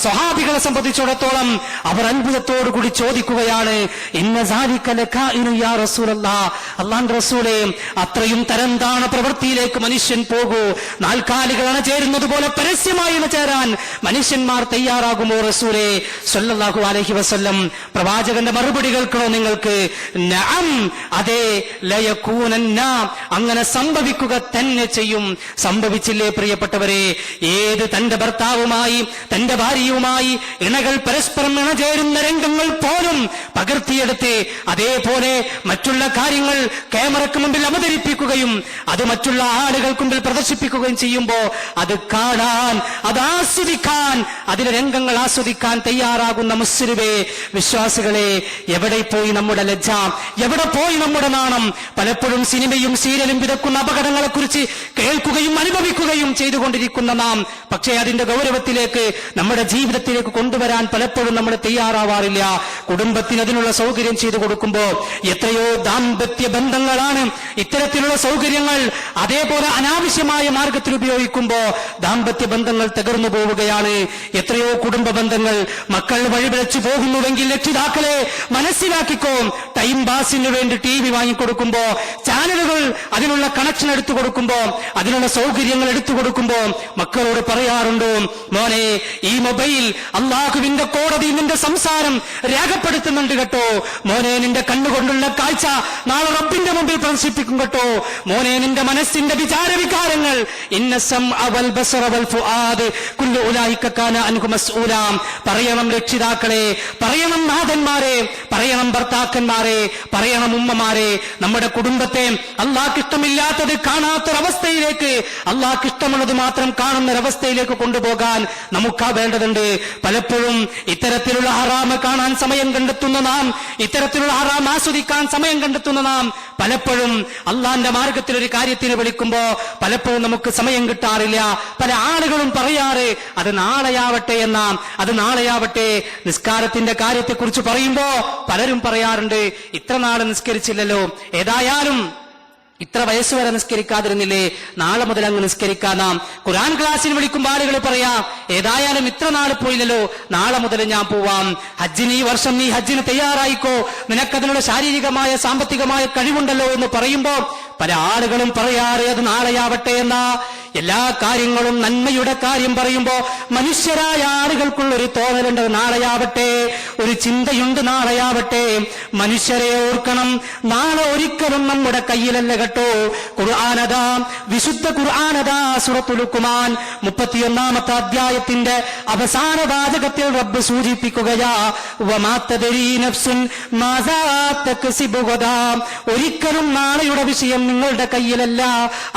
സ്വഹാബികളെ സംബന്ധിച്ചിടത്തോളം അവർ അത്ഭുതത്തോടുകൂടി ചോദിക്കുകയാണ്, ഇന്ന സാലിക ലകാഇനു യാ റസൂലല്ലാഹ്, അല്ലാഹുവിന്റെ റസൂലേ, അത്രയും തരംതാണ പ്രവൃത്തിയിലേക്ക് മനുഷ്യൻ പോകൂ? നാൽക്കാലികൾ ഇണചേരുന്നത് പോലെ പരസ്യമായി ഇണചേരാൻ മനുഷ്യന്മാർ തയ്യാറാകുമോ റസൂലേ സ്വല്ലല്ലാഹു അലൈഹി വസല്ലം? പ്രവാചകന്റെ മറുപടി കേൾക്കണോ നിങ്ങൾക്ക്? നഅം, അതെ, ലയകൂനന്ന, അങ്ങനെ സംഭവിക്കുക തന്നെ ചെയ്യും. സംഭവിച്ചില്ലേ പ്രിയപ്പെട്ടവരെ? ഏത് തന്റെ ഭർത്താവുമായി, തന്റെ ഭാര്യയുമായി ഇണകൾ പരസ്പരം ഇണചേരുന്ന രംഗങ്ങൾ പോലും പകർത്തിയെടുത്ത് അതേപോലെ മറ്റുള്ള കാര്യങ്ങൾ ക്യാമറയ്ക്ക് മുമ്പിൽ അവതരിപ്പിക്കുകയും അത് മറ്റുള്ള ആളുകൾക്ക് മുമ്പിൽ പ്രദർശിപ്പിക്കുകയും ചെയ്യുമ്പോ അത് കാണാൻ, അത് ആസ്വദിക്കാൻ, അതിലെ രംഗങ്ങൾ ആസ്വദിക്കാൻ തയ്യാറാകുന്ന മുസ്ലിമേ, വിശ്വാസികളെ, എവിടെ പോയി നമ്മുടെ ലജ്ജ? എവിടെ പോയി നമ്മുടെ നാണം? പലപ്പോഴും സിനിമയും സീരിയലും വിതക്കുന്ന അപകടങ്ങളെ കുറിച്ച് കേൾക്കുകയും അനുഭവിക്കുകയും ചെയ്തുകൊണ്ടിരിക്കുന്ന നാം, പക്ഷേ അതിന്റെ ഗൗരവത്തിലേക്ക് നമ്മുടെ ജീവിതത്തിലേക്ക് കൊണ്ടുവരാൻ പലപ്പോഴും നമ്മൾ തയ്യാറാവാറില്ല. കുടുംബത്തിന് അതിനുള്ള സൗകര്യം ചെയ്തു കൊടുക്കുമ്പോ എത്രയോ ദാമ്പത്യ ബന്ധങ്ങളാണ് ഇത്തരത്തിലുള്ള സൗകര്യങ്ങൾ അതേപോലെ അനാവശ്യമായ മാർഗത്തിൽ ഉപയോഗിക്കുമ്പോ ദാമ്പത്യ ബന്ധങ്ങൾ തകർന്നു പോവുകയാണ്. എത്രയോ കുടുംബ ബന്ധങ്ങൾ മക്കൾ വഴിപിഴച്ചു പോകുന്നുവെങ്കിൽ രക്ഷിതാക്കളെ മനസ്സിലാക്കിക്കോ. ടൈം പാസിന് വേണ്ടി TV വാങ്ങിക്കൊടുക്കുമ്പോ, ചാനലുകൾ അതിനുള്ള കണക്ഷൻ എടുത്തു കൊടുക്കുമ്പോ, അതിനുള്ള സൗകര്യങ്ങൾ എടുത്തു കൊടുക്കുമ്പോ മക്കളോട് പറയാറുണ്ടോ, മോനെ, ഈ മൊബൈൽ അള്ളാഹുവിന്റെ കോടതി നിന്റെ സംസാരം രേഖപ്പെടുത്തുന്നുണ്ട് കേട്ടോ. മോനെ, നിന്റെ കണ്ണുകൊണ്ടുള്ള കാഴ്ച നാളെ റബ്ബിന്റെ മുമ്പിൽ പ്രദർശിപ്പിക്കും കേട്ടോ. മോനെ, നിന്റെ മനസ്സിന്റെ വിചാരവികാരങ്ങൾ പറയണം രക്ഷിതാക്കളെ, പറയണം നാഥന്മാരെ, പറയണം ഭർത്താക്കന്മാരെ, പറയണം ഉമ്മമാരെ. നമ്മുടെ കുടുംബത്തെ അള്ളാഹ്ക്ക് ഇഷ്ടമില്ലാത്തത് കാണാത്തൊരവസ്ഥയിലേക്ക്, അള്ളാഹ്ക്ക് ഇഷ്ടമുള്ളത് മാത്രം കാണുന്നൊരവസ്ഥയിലേക്ക് കൊണ്ടുപോകാൻ നമുക്കാ വേണ്ടതുണ്ട്. പലപ്പോഴും ഇത്തരത്തിലുള്ള ഹറാമ് കാണാൻ സമയം കണ്ടെത്തുന്ന നാം, ഇത്തരത്തിലുള്ള ഹറാം ആസ്വദിക്കാൻ സമയം കണ്ടെത്തുന്ന നാം പലപ്പോഴും അള്ളാന്റെ മാർഗത്തിൽ ഒരു കാര്യത്തിന് വിളിക്കുമ്പോ പലപ്പോഴും നമുക്ക് സമയം കിട്ടാറില്ല. പല ആളുകളും പറയാറ് അത് നാളെയാവട്ടെ എന്നാം, അത് നാളെയാവട്ടെ. നിസ്കാരത്തിന്റെ കാര്യത്തെക്കുറിച്ച് പറയുമ്പോ പലരും പറയാറുണ്ട്, ഇത്ര നാളെ നിസ്കരിച്ചില്ലല്ലോ, ഏതായാലും ഇത്ര വയസ്സുവരെ നിസ്കരിക്കാതിരുന്നില്ലേ, നാളെ മുതൽ അങ്ങ് നിസ്കരിക്കാം. ഖുർആൻ ക്ലാസ്സിന് വിളിക്കുമ്പോൾ ആളുകൾ പറയാം, ഏതായാലും ഇത്ര നാൾ പോയില്ലല്ലോ, നാളെ മുതൽ ഞാൻ പോവാം. ഹജ്ജിന് ഈ വർഷം നീ ഹജ്ജിന് തയ്യാറായിക്കോ, നിനക്കതിനുള്ള ശാരീരികമായ സാമ്പത്തികമായ കഴിവുണ്ടല്ലോ എന്ന് പറയുമ്പോ പല ആളുകളും പറയാറ് അത് നാളെയാവട്ടെ എന്നാ. എല്ലാ കാര്യങ്ങളും നന്മയുടെ കാര്യം പറയുമ്പോ മനുഷ്യരായ ആളുകൾക്കുള്ളൊരു തോന്നലുണ്ട് നാളെയാവട്ടെ, ഒരു ചിന്തയുണ്ട് നാളെയാവട്ടെ. മനുഷ്യരെ ഓർക്കണം, നാളെ ഒരിക്കലും നമ്മുടെ കയ്യിലല്ല കേട്ടോ. ഖുർആനദാ, വിശുദ്ധ ഖുർആനദാ സൂറത്തുൽ ലുഖ്മാൻ 31-ാമത്തെ അധ്യായത്തിന്റെ അവസാന വാചകത്തിൽ റബ്ബ് സൂചിപ്പിക്കുകയാ, വമാ തദരീ നഫ്സുൻ മാസാ തക്സിബു ഗദാ. ഒരിക്കലും നാളെയുടെ വിഷയം നിങ്ങളുടെ കയ്യിലല്ല,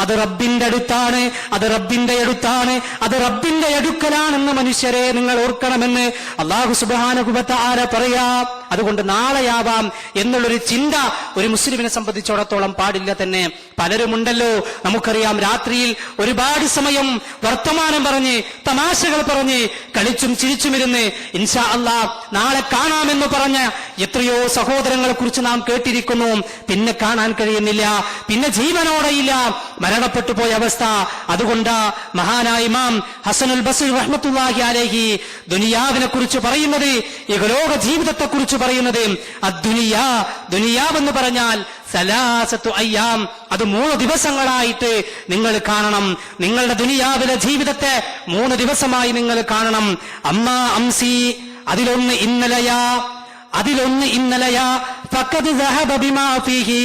അത് റബ്ബിന്റെ അടുത്താണ്, അത് റബ്ബിന്റെ അടുത്താണ്, അത് റബ്ബിന്റെ അടുക്കലാണെന്ന് മനുഷ്യരെ നിങ്ങൾ ഓർക്കണമെന്ന് അല്ലാഹു സുബ്ഹാനഹു വ തആല പറയാ. അതുകൊണ്ട് നാളെയാവാം എന്നുള്ളൊരു ചിന്ത ഒരു മുസ്ലിമിനെ സംബന്ധിച്ചിടത്തോളം പാടില്ല തന്നെ. പലരുമുണ്ടല്ലോ, നമുക്കറിയാം, രാത്രിയിൽ ഒരുപാട് സമയം വർത്തമാനം പറഞ്ഞ് തമാശകൾ പറഞ്ഞ് കളിച്ചും ചിരിച്ചുമിരുന്ന് ഇൻഷാ അല്ലാഹ് നാളെ കാണാമെന്ന് പറഞ്ഞ എത്രയോ സഹോദരങ്ങളെ കുറിച്ച് നാം കേട്ടിരിക്കുന്നു. പിന്നെ കാണാൻ കഴിയുന്നില്ല, പിന്നെ ജീവനോടെയില്ല, മരണപ്പെട്ടു പോയ അവസ്ഥ. അതുകൊണ്ട് മഹാനായ ഇമാം ഹസനുൽ ബസ്രി റഹ്മത്തുള്ളാഹി അലൈഹി ദുനിയാവിനെ കുറിച്ച് പറയുന്നത്, ഇഹലോക ജീവിതത്തെ കുറിച്ച് പറയുന്നത്, ദുനിയാവെന്ന് പറഞ്ഞാൽ സലാസത്തു അയ്യാം, അത് 3 ദിവസങ്ങളായിട്ട് നിങ്ങൾ കാണണം. നിങ്ങളുടെ ദുനിയാവിലെ ജീവിതത്തെ 3 ദിവസമായി നിങ്ങൾ കാണണം. അമ്മാ അംസി, അതിലൊന്ന് ഇന്നലയാ ഫഖദ് ദഹബ ബിമാ ഫീഹി,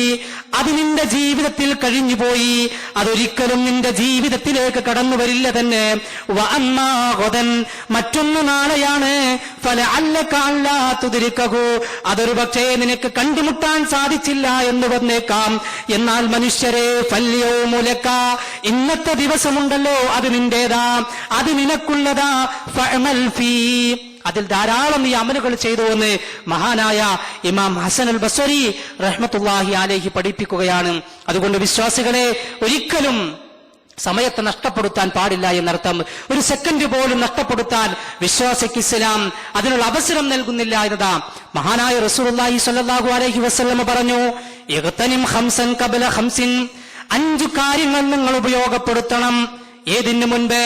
അത് നിന്റെ ജീവിതത്തിൽ കഴിഞ്ഞുപോയി, അതൊരിക്കലും നിന്റെ ജീവിതത്തിലേക്ക് കടന്നു വരില്ല തന്നെ. വഅമ്മാ ഗദൻ, മറ്റൊന്ന് നാളെയാണ്. ഫലഅല്ലക അല്ലാ തുദ്രികഹു, അതൊരു പക്ഷേ നിനക്ക് കണ്ടുമുട്ടാൻ സാധിച്ചില്ല എന്ന് വന്നേക്കാം. എന്നാൽ മനുഷ്യരെ, ഫൽയൗമു ലക, ഇന്നത്തെ ദിവസമുണ്ടല്ലോ അത് നിന്റേതാ, അത് നിനക്കുള്ളതാ. ഫഅമൽ ഫീ, അതിൽ ധാരാളം നീ അമലുകൾ ചെയ്തു എന്ന് മഹാനായ ഇമാം ഹസനുൽ ബസ്രി റഹ്മത്തുള്ളാഹി അലൈഹി പഠിപ്പിക്കുകയാണ്. അതുകൊണ്ട് വിശ്വാസികളെ, ഒരിക്കലും സമയത്തെ നഷ്ടപ്പെടുത്താൻ പാടില്ല എന്നർത്ഥം. ഒരു സെക്കൻഡ് പോലും നഷ്ടപ്പെടുത്താൻ വിശ്വാസിക്ക് ഇസ്ലാം അതിനുള്ള അവസരം നൽകുന്നില്ല എന്നതാ. മഹാനായ റസൂലുള്ളാഹി സ്വല്ലല്ലാഹു അലൈഹി വസല്ലം പറഞ്ഞു, ഇഗ്തനിം ഖംസൻ ഖബല ഖംസിൻ, 5 കാര്യങ്ങൾ നിങ്ങൾ ഉപയോഗപ്പെടുത്തണം. ഏതിനു മുൻപ്?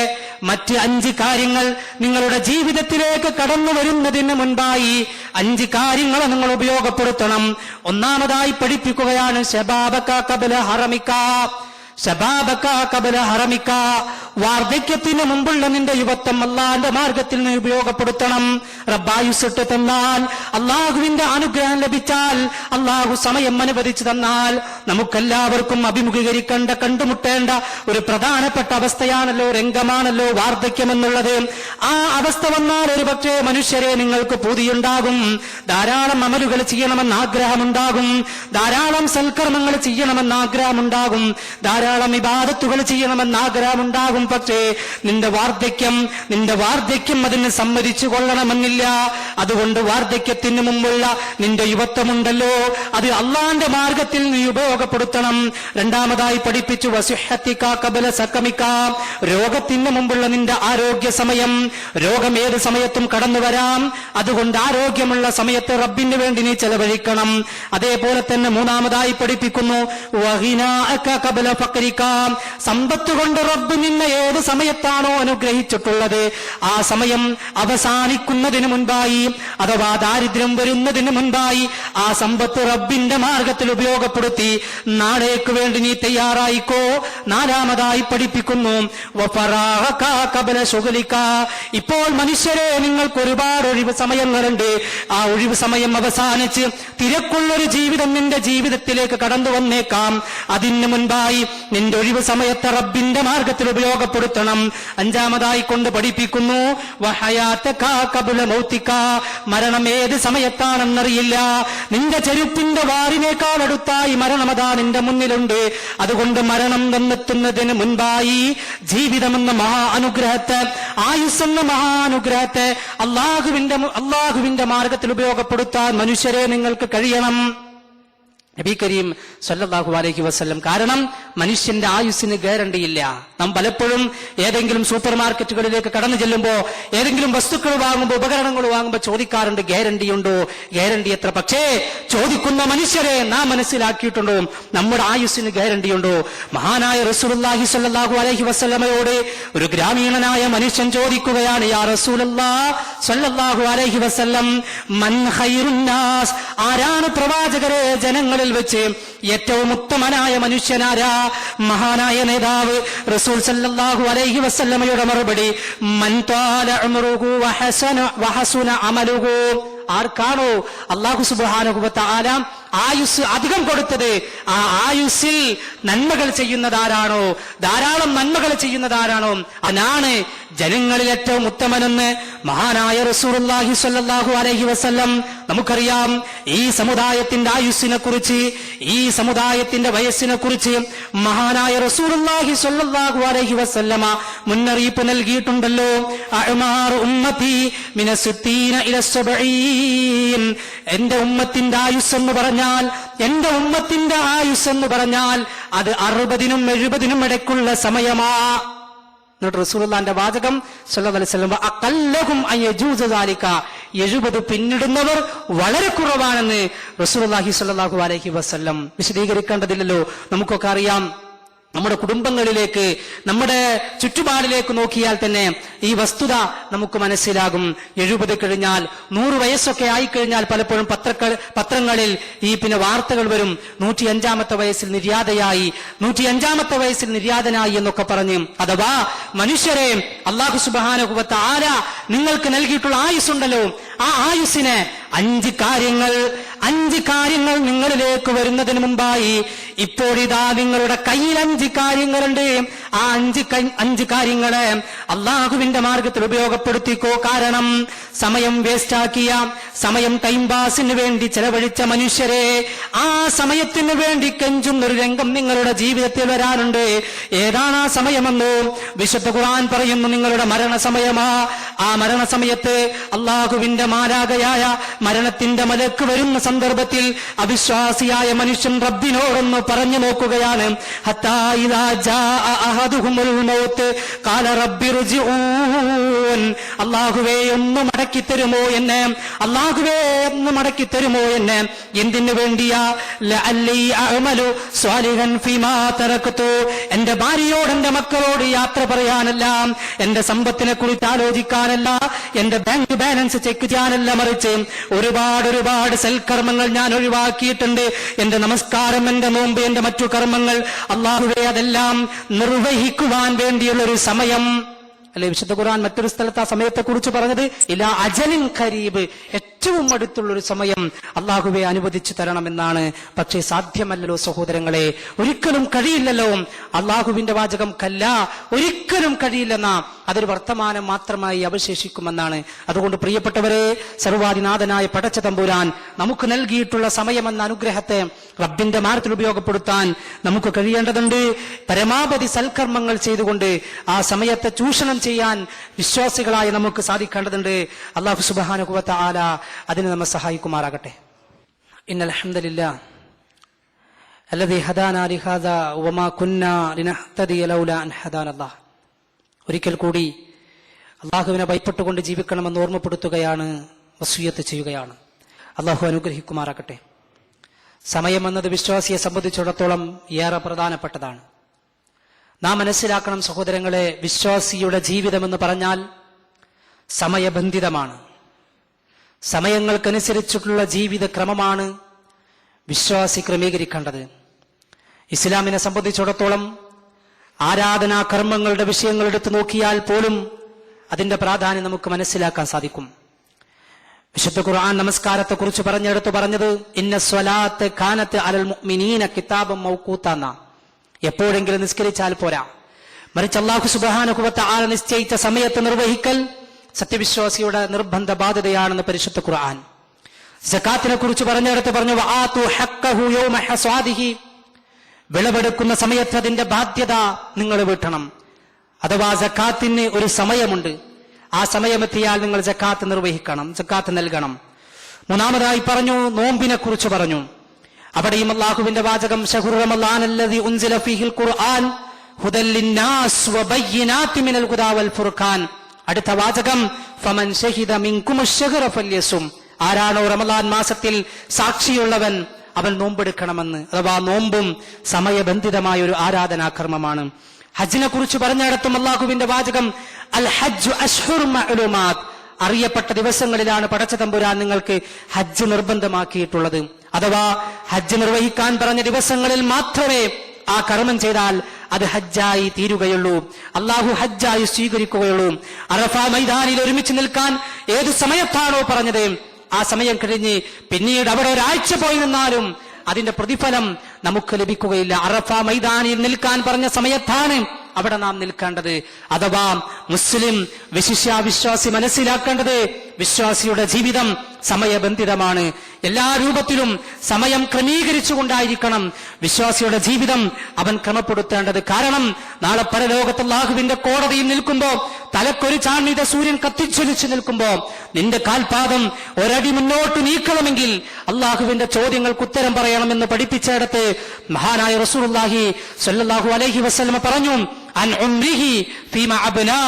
മറ്റ് 5 കാര്യങ്ങൾ നിങ്ങളുടെ ജീവിതത്തിലേക്ക് കടന്നു വരുന്നതിന് മുൻപായി 5 കാര്യങ്ങൾ നിങ്ങൾ ഉപയോഗപ്പെടുത്തണം. ഒന്നാമതായി പഠിപ്പിക്കുകയാണ് ശബാബക ഖബല ഹറമിക, ശബാബക ഖബല ഹറമിക, വാർദ്ധക്യത്തിന് മുമ്പുള്ള നിന്റെ യുവത്വം അള്ളാന്റെ മാർഗത്തിൽ നിന്ന് ഉപയോഗപ്പെടുത്തണം. റബ്ബായുസിട്ട് തന്നാൽ, അള്ളാഹുവിന്റെ അനുഗ്രഹം ലഭിച്ചാൽ, അള്ളാഹു സമയം അനുവദിച്ചു തന്നാൽ, നമുക്കെല്ലാവർക്കും അഭിമുഖീകരിക്കേണ്ട, കണ്ടുമുട്ടേണ്ട ഒരു പ്രധാനപ്പെട്ട അവസ്ഥയാണല്ലോ, രംഗമാണല്ലോ വാർദ്ധക്യം എന്നുള്ളത്. ആ അവസ്ഥ വന്നാൽ ഒരു പക്ഷേ മനുഷ്യരെ നിങ്ങൾക്ക് പൂതിയുണ്ടാകും, ധാരാളം അമലുകൾ ചെയ്യണമെന്ന് ആഗ്രഹമുണ്ടാകും, ധാരാളം സൽക്കർമ്മങ്ങൾ ചെയ്യണമെന്ന് ആഗ്രഹമുണ്ടാകും, ധാരാളം ഇബാദത്തുകൾ ചെയ്യണമെന്ന് ആഗ്രഹമുണ്ടാകും. പക്ഷേ നിന്റെ വാർദ്ധക്യം അതിന് സമ്മതിച്ചു കൊള്ളണമെന്നില്ല. അതുകൊണ്ട് വാർദ്ധക്യത്തിന് മുമ്പുള്ള നിന്റെ യുവത്വമുണ്ടല്ലോ, അത് അള്ളാന്റെ മാർഗത്തിൽ നീ ഉപയോഗപ്പെടുത്തണം. രണ്ടാമതായി പഠിപ്പിച്ചു വസിഹത്തിക ഖബല സഖമിക, രോഗത്തിന് മുമ്പുള്ള നിന്റെ ആരോഗ്യ സമയം. രോഗം ഏത് സമയത്തും കടന്നു വരാം, അതുകൊണ്ട് ആരോഗ്യമുള്ള സമയത്ത് റബ്ബിന് വേണ്ടി നീ ചെലവഴിക്കണം. അതേപോലെ തന്നെ മൂന്നാമതായി പഠിപ്പിക്കുന്നു വഹിനാഅക ഖബല ഫഖരിക, സമ്പത്ത് കൊണ്ട് റബ്ബ് നിന്നെ ഏത് സമയത്താണോ അനുഗ്രഹിച്ചിട്ടുള്ളത് ആ സമയം അവസാനിക്കുന്നതിന് മുൻപായി, അഥവാ ദാരിദ്ര്യം വരുന്നതിന് മുൻപായി ആ സമ്പത്ത് റബ്ബിന്റെ മാർഗത്തിൽ ഉപയോഗപ്പെടുത്തി നാളേക്ക് വേണ്ടി നീ തയ്യാറായിക്കോ. നാലാമതായി പഠിപ്പിക്കുന്നു വഫറാഅക ഖബല ശുഗ്ലിക, ഇപ്പോൾ മനുഷ്യരെ നിങ്ങൾക്ക് ഒരുപാട് ഒഴിവ് സമയങ്ങളുണ്ട്. ആ ഒഴിവ് സമയം അവസാനിച്ച് തിരക്കുള്ളൊരു ജീവിതം നിന്റെ ജീവിതത്തിലേക്ക് കടന്നു വന്നേക്കാം. അതിന് മുൻപായി നിന്റെ ഒഴിവ് സമയത്തെ റബ്ബിന്റെ മാർഗത്തിൽ ഉപയോഗപ്പെടുത്തണം. അഞ്ചാമതായി കൊണ്ട് പഠിപ്പിക്കുന്നു വഹയാതക ഖബല മൗതിക, മരണം ഏത് സമയത്താണെന്നറിയില്ല. നിന്റെ ചെരുപ്പിന്റെ വാറിനേക്കാൾ അടുത്തായി മരണമതാ നിന്റെ മുന്നിലുണ്ട്. അതുകൊണ്ട് മരണം വന്നെത്തുന്നതിന് മുൻപായി ജീവിതമെന്ന മഹാ അനുഗ്രഹത്തെ, ആയുസ്സെന്ന മഹാ അനുഗ്രഹത്തെ അള്ളാഹുവിന്റെ മാർഗത്തിൽ ഉപയോഗപ്പെടുത്താൻ മനുഷ്യരെ നിങ്ങൾക്ക് കഴിയണം. നബി കരീം സല്ലല്ലാഹു അലൈഹി വസല്ലം. കാരണം മനുഷ്യന്റെ ആയുസ്സിന് ഗ്യാരണ്ടിയില്ല. നാം പലപ്പോഴും ഏതെങ്കിലും സൂപ്പർ മാർക്കറ്റുകളിലേക്ക് കടന്നു ചെല്ലുമ്പോൾ, ഏതെങ്കിലും വസ്തുക്കൾ വാങ്ങുമ്പോൾ, ഉപകരണങ്ങൾ വാങ്ങുമ്പോൾ ചോദിക്കാറുണ്ട് ഗ്യാരണ്ടിയുണ്ടോ, ഗ്യാരണ്ടി എത്ര? പക്ഷേ ചോദിക്കുന്ന മനുഷ്യരെ നാം മനസ്സിലാക്കിയിട്ടുണ്ടോ നമ്മുടെ ആയുസ്സിന് ഗ്യാരണ്ടിയുണ്ടോ? മഹാനായ റസൂലുള്ളാഹി സ്വല്ലല്ലാഹു അലൈഹി വസല്ലമയോട് ഒരു ഗ്രാമീണനായ മനുഷ്യൻ ചോദിക്കുകയാണ്, യാ റസൂലല്ലാഹ് സ്വല്ലല്ലാഹു അലൈഹി വസല്ലം, മൻ ഖൈറുൻ നാസ്, ആരാണ് പ്രവാചകരെ ജനങ്ങളിൽ വെച്ച് ഏറ്റവും ഉത്തമനായ മനുഷ്യനാരാ? മഹാനായ നേതാവ് റസൂൽ സല്ലല്ലാഹു അലൈഹി വസല്ലമയുടെ മറുപടി, മൻ ത്വാല ഉംറുഹു വഹസുന അമലുഹു, ആർക്കാണോ അല്ലാഹു സുബ്ഹാനഹു വ തആല ആയുസ് അധികം കൊടുത്തത്, ആ ആയുസ്സിൽ നന്മകൾ ചെയ്യുന്നതാരാണോ, ധാരാളം നന്മകൾ ചെയ്യുന്നതാരാണോ, അവനാണ് ജനങ്ങളിൽ ഏറ്റവും ഉത്തമനെന്ന് മഹാനായ റസൂലുള്ളാഹി സ്വല്ലല്ലാഹു അലൈഹി വസല്ലം. നമുക്കറിയാം ഈ സമുദായത്തിന്റെ ആയുസ്സിനെ കുറിച്ച്, ഈ സമുദായത്തിന്റെ വയസ്സിനെ കുറിച്ച് മഹാനായ റസൂലുള്ളാഹി സ്വല്ലല്ലാഹു അലൈഹി വസല്ലമ മുന്നറിയിപ്പ് നൽകിയിട്ടുണ്ടല്ലോ. അഅ്മാറു ഉമ്മത്തി മിനസ്സീന ഇല 70. എന്റെ ഉമ്മത്തിന്റെ ആയുസ്സെന്ന് പറഞ്ഞാൽ, എന്റെ ഉമ്മത്തിന്റെ ആയുസ്സെന്ന് പറഞ്ഞാൽ അത് 60നും 70നും ഇടയ്ക്കുള്ള സമയമാ. എന്നിട്ട് റസൂലുള്ളാഹിന്റെ വാചകം സല്ലല്ലാഹു അലൈഹി വസല്ലം അഖല്ലഹും അയജൂസ ദാലിക, 70 പിന്നിടുന്നവർ വളരെ കുറവാണെന്ന് റസൂലുള്ളാഹി സ്വല്ലല്ലാഹു അലൈഹി വസല്ലം. വിശദീകരിക്കേണ്ടതില്ലല്ലോ, നമുക്കൊക്കെ അറിയാം. നമ്മുടെ കുടുംബങ്ങളിലേക്ക്, നമ്മുടെ ചുറ്റുപാടിലേക്ക് നോക്കിയാൽ തന്നെ ഈ വസ്തുത നമുക്ക് മനസ്സിലാകും. 70 കഴിഞ്ഞാൽ, 100 വയസ്സൊക്കെ ആയിക്കഴിഞ്ഞാൽ പലപ്പോഴും പത്രങ്ങളിൽ ഈ വാർത്തകൾ വരും, 105ാമത്തെ വയസ്സിൽ നിര്യാതയായി, 105ാമത്തെ വയസ്സിൽ നിര്യാതനായി എന്നൊക്കെ പറഞ്ഞ്. അഥവാ മനുഷ്യരെ അല്ലാഹു സുബ്ഹാനഹു വ തആല നിങ്ങൾക്ക് നൽകിയിട്ടുള്ള ആയുസ്സുണ്ടല്ലോ, ആ ആയുസ്സിനെ 5 കാര്യങ്ങൾ നിങ്ങളിലേക്ക് വരുന്നതിന് മുമ്പായി ഇപ്പോഴിതാ നിങ്ങളുടെ കയ്യിൽ 5 കാര്യങ്ങളുണ്ട്. ആ 5 കാര്യങ്ങളെ അള്ളാഹുവിന്റെ മാർഗത്തിൽ ഉപയോഗപ്പെടുത്തിക്കോ. കാരണം സമയം വേസ്റ്റാക്കിയ, സമയം ടൈം പാസിന് വേണ്ടി ചെലവഴിച്ച മനുഷ്യരെ, ആ സമയത്തിന് വേണ്ടി കെഞ്ചുന്നൊരു രംഗം നിങ്ങളുടെ ജീവിതത്തിൽ വരാനുണ്ട്. ഏതാണ് ആ സമയമെന്ന് വിശുദ്ധ ഖുർആൻ പറയുന്നു, നിങ്ങളുടെ മരണസമയമാ. ആ മരണസമയത്ത് അള്ളാഹുവിന്റെ മാലാഖയായ മരണത്തിന്റെ മലക്ക് വരുന്ന സന്ദർഭത്തിൽ അവിശ്വാസിയായ മനുഷ്യൻ റബ്ബിനോടൊന്ന് പറഞ്ഞു നോക്കുകയാണ്. ഹത്താ ഇദാ ജാഅ അഹദുഹുൽ മൗത്ത് ഖാല റബ്ബിർജിഊൻ. അല്ലാഹുവേ ഒന്ന് മടക്കി തരുമോ എന്നെ, അല്ലാഹുവേ ഒന്ന് മടക്കി തരുമോ എന്നെ. എന്തിനു വേണ്ടിയാ? ലഅല്ലി അഅമലു സ്വാലിഹൻ ഫീമാ തറക്തു. എന്റെ ഭാര്യയോട്, എന്റെ മക്കളോട് യാത്ര പറയാനല്ല, എന്റെ സമ്പത്തിനെ കുറിച്ച് ആലോചിക്കാനല്ല, എന്റെ ബാങ്ക് ബാലൻസ് ചെക്ക് ചെയ്യാനല്ല, മറിച്ച് ഒരുപാട് സൽക്കർമ്മങ്ങൾ ഞാൻ ഒഴിവാക്കിയിട്ടുണ്ട്. എന്റെ നമസ്കാരം, എന്റെ നോമ്പ്, എന്റെ മറ്റു കർമ്മങ്ങൾ, അല്ലാഹുവേ അതെല്ലാം നിർവഹിക്കുവാൻ വേണ്ടിയുള്ള ഒരു സമയം അല്ലെ. വിശുദ്ധ ഖുർആൻ മറ്റൊരു സ്ഥലത്ത് ആ സമയത്തെ കുറിച്ച് പറഞ്ഞത് ഇലാ അജലിൻ ഖരീബ്, ഏറ്റവും അടുത്തുള്ളൊരു സമയം അള്ളാഹുവെ അനുവദിച്ചു തരണമെന്നാണ്. പക്ഷേ സാധ്യമല്ലല്ലോ സഹോദരങ്ങളെ, ഒരിക്കലും കഴിയില്ലല്ലോ. അള്ളാഹുവിന്റെ വാചകം കല്ല, ഒരിക്കലും കഴിയില്ലെന്ന അതൊരു വർത്തമാനം മാത്രമായി അവശേഷിക്കുമെന്നാണ്. അതുകൊണ്ട് പ്രിയപ്പെട്ടവരെ, സർവാധിനാഥനായ പടച്ച തമ്പുരാൻ നമുക്ക് നൽകിയിട്ടുള്ള സമയമെന്ന അനുഗ്രഹത്തെ റബ്ബിന്റെ മാർഗത്തിൽ ഉപയോഗപ്പെടുത്താൻ നമുക്ക് കഴിയേണ്ടതുണ്ട്. പരമാവധി സൽക്കർമ്മങ്ങൾ ചെയ്തുകൊണ്ട് ആ സമയത്തെ ചൂഷണം ചെയ്യാൻ വിശ്വാസികളായി നമുക്ക് സാധിക്കേണ്ടതുണ്ട്. അല്ലാഹു സുബ്ഹാനഹു വ തആല അതിന് നമ്മെ സഹായിക്കുമാറാകട്ടെ. ഇന്നൽ ഹംദലില്ലാഹ് അല്ലദീ ഹദാനാ ലിഹാദാ വമാ കുന്നാ ലിനഹ്തദിയ ലൗലാ അൻ ഹദാനല്ലാഹ്. ഒരിക്കൽ കൂടി അള്ളാഹുവിനെ ഭയപ്പെട്ടുകൊണ്ട് ജീവിക്കണമെന്ന് ഓർമ്മപ്പെടുത്തുകയാണ്, വസിയ്യത്ത് ചെയ്യുകയാണ്. അള്ളാഹു അനുഗ്രഹിക്കുമാറാകട്ടെ. സമയമെന്നത് വിശ്വാസിയെ സംബന്ധിച്ചിടത്തോളം ഏറെ പ്രധാനപ്പെട്ടതാണ്. നാം മനസ്സിലാക്കണം സഹോദരങ്ങളെ, വിശ്വാസിയുടെ ജീവിതമെന്ന് പറഞ്ഞാൽ സമയബന്ധിതമാണ്. സമയങ്ങൾക്കനുസരിച്ചിട്ടുള്ള ജീവിത ക്രമമാണ് വിശ്വാസി ക്രമീകരിക്കേണ്ടത്. ഇസ്ലാമിനെ സംബന്ധിച്ചിടത്തോളം ആരാധനാ കർമ്മങ്ങളുടെ വിഷയങ്ങൾ എടുത്തു നോക്കിയാൽ പോലും അതിന്റെ പ്രാധാന്യം നമുക്ക് മനസ്സിലാക്കാൻ സാധിക്കും. വിശുദ്ധ ഖുർആൻ നമസ്കാരത്തെ കുറിച്ച് പറഞ്ഞത് ഇന്ന സ്വലാത്ത് കാനത്ത് അലൽ മുഅ്മിനീന കിതാബൻ മൗഖൂത. എപ്പോഴെങ്കിലും നിസ്കരിച്ചാൽ പോരാ, മറിച്ച് അല്ലാഹു സുബ്ഹാനഹു വ തആല നിശ്ചയിച്ച സമയത്ത് നിർവഹിക്കൽ സത്യവിശ്വാസിയുടെ നിർബന്ധ ബാധ്യതയാണെന്ന് പരിശുദ്ധ ഖുർആൻ. സകാത്തിനെ കുറിച്ച് പറഞ്ഞു വആതു ഹഖ്ഖഹു യൗമ ഹസ്വാദിഹി. വിളവെടുക്കുന്ന സമയത്ത് അതിന്റെ ബാധ്യത നിങ്ങൾ വീട്ടണം. അഥവാ സകാത്തിന് ഒരു സമയമുണ്ട്, ആ സമയമെത്തിയാൽ നിങ്ങൾ സകാത്ത് നിർവഹിക്കണം, സകാത്ത് നൽകണം. മൂന്നാമതായി പറഞ്ഞു, നോമ്പിനെ കുറിച്ച് പറഞ്ഞു. അവിടെയും അല്ലാഹുവിന്റെ വാചകം ശഹ്റു റമളാനല്ലദീ ഉൻസില ഫീഹിൽ ഖുർആൻ ഹുദൽ ലിന്നാസ് വബയ്യിനാതി മിനൽ ഹുദാ വൽ ഫുർഖാൻ. അടുത്ത വാചകം ഫമൻ ശഹിദ മിൻകും അശ്ശഹ്റ ഫല്യസും. ആരാണോ റമളാൻ മാസത്തിൽ സാക്ഷിയുള്ളവൻ അവൻ നോമ്പെടുക്കണമെന്ന്. അഥവാ നോമ്പും സമയബന്ധിതമായ ഒരു ആരാധനാകർമ്മമാണ്. ഹജ്ജിനെ കുറിച്ച് പറഞ്ഞിടത്തും അല്ലാഹുവിന്റെ വാചകം അൽ ഹജ്ജു അശ്ഹുറും മഅ്ലൂമാത്. അറിയപ്പെട്ട ദിവസങ്ങളിലാണ് പടച്ച തമ്പുരാൻ നിങ്ങൾക്ക് ഹജ്ജ് നിർബന്ധമാക്കിയിട്ടുള്ളത്. അഥവാ ഹജ്ജ് നിർവഹിക്കാൻ പറഞ്ഞ ദിവസങ്ങളിൽ മാത്രമേ ആ കർമ്മം ചെയ്താൽ അത് ഹജ്ജായി തീരുകയുള്ളൂ, അള്ളാഹു ഹജ്ജായി സ്വീകരിക്കുകയുള്ളൂ. അറഫ മൈതാനിൽ ഒരുമിച്ച് നിൽക്കാൻ ഏത് സമയത്താണോ പറഞ്ഞത് ആ സമയം കഴിഞ്ഞ് പിന്നീട് അവിടെ ഒരാഴ്ച പോയി നിന്നാലും അതിന്റെ പ്രതിഫലം നമുക്ക് ലഭിക്കുകയില്ല. അറഫ മൈതാനിൽ നിൽക്കാൻ പറഞ്ഞ സമയത്താണ് അവിടെ നാം നിൽക്കേണ്ടത്. അഥവാ മുസ്ലിം വിശിഷ്യാവിശ്വാസി മനസ്സിലാക്കേണ്ടത് വിശ്വാസിയുടെ ജീവിതം സമയബന്ധിതമാണ്. എല്ലാ രൂപത്തിലും സമയം ക്രമീകരിച്ചുകൊണ്ടായിരിക്കണം വിശ്വാസിയുടെ ജീവിതം അവൻ ക്രമപ്പെടുത്തേണ്ടത്. കാരണം നാളെ പരലോകത്ത് അല്ലാഹുവിന്റെ കോടതിയിൽ നിൽക്കുമ്പോ, തലക്കൊരു ചാണിത സൂര്യൻ കത്തിച്ചൊലിച്ചു നിൽക്കുമ്പോ നിന്റെ കാൽപാദം ഒരടി മുന്നോട്ട് നീക്കണമെങ്കിൽ അള്ളാഹുവിന്റെ ചോദ്യങ്ങൾക്ക് ഉത്തരം പറയണമെന്ന് പഠിപ്പിച്ചിടത്ത് മഹാനായ റസൂലുള്ളാഹി സ്വല്ലല്ലാഹു അലൈഹി വസല്ലം പറഞ്ഞു, അൻ ഉംരിഹി ഫീമ അബ്നാ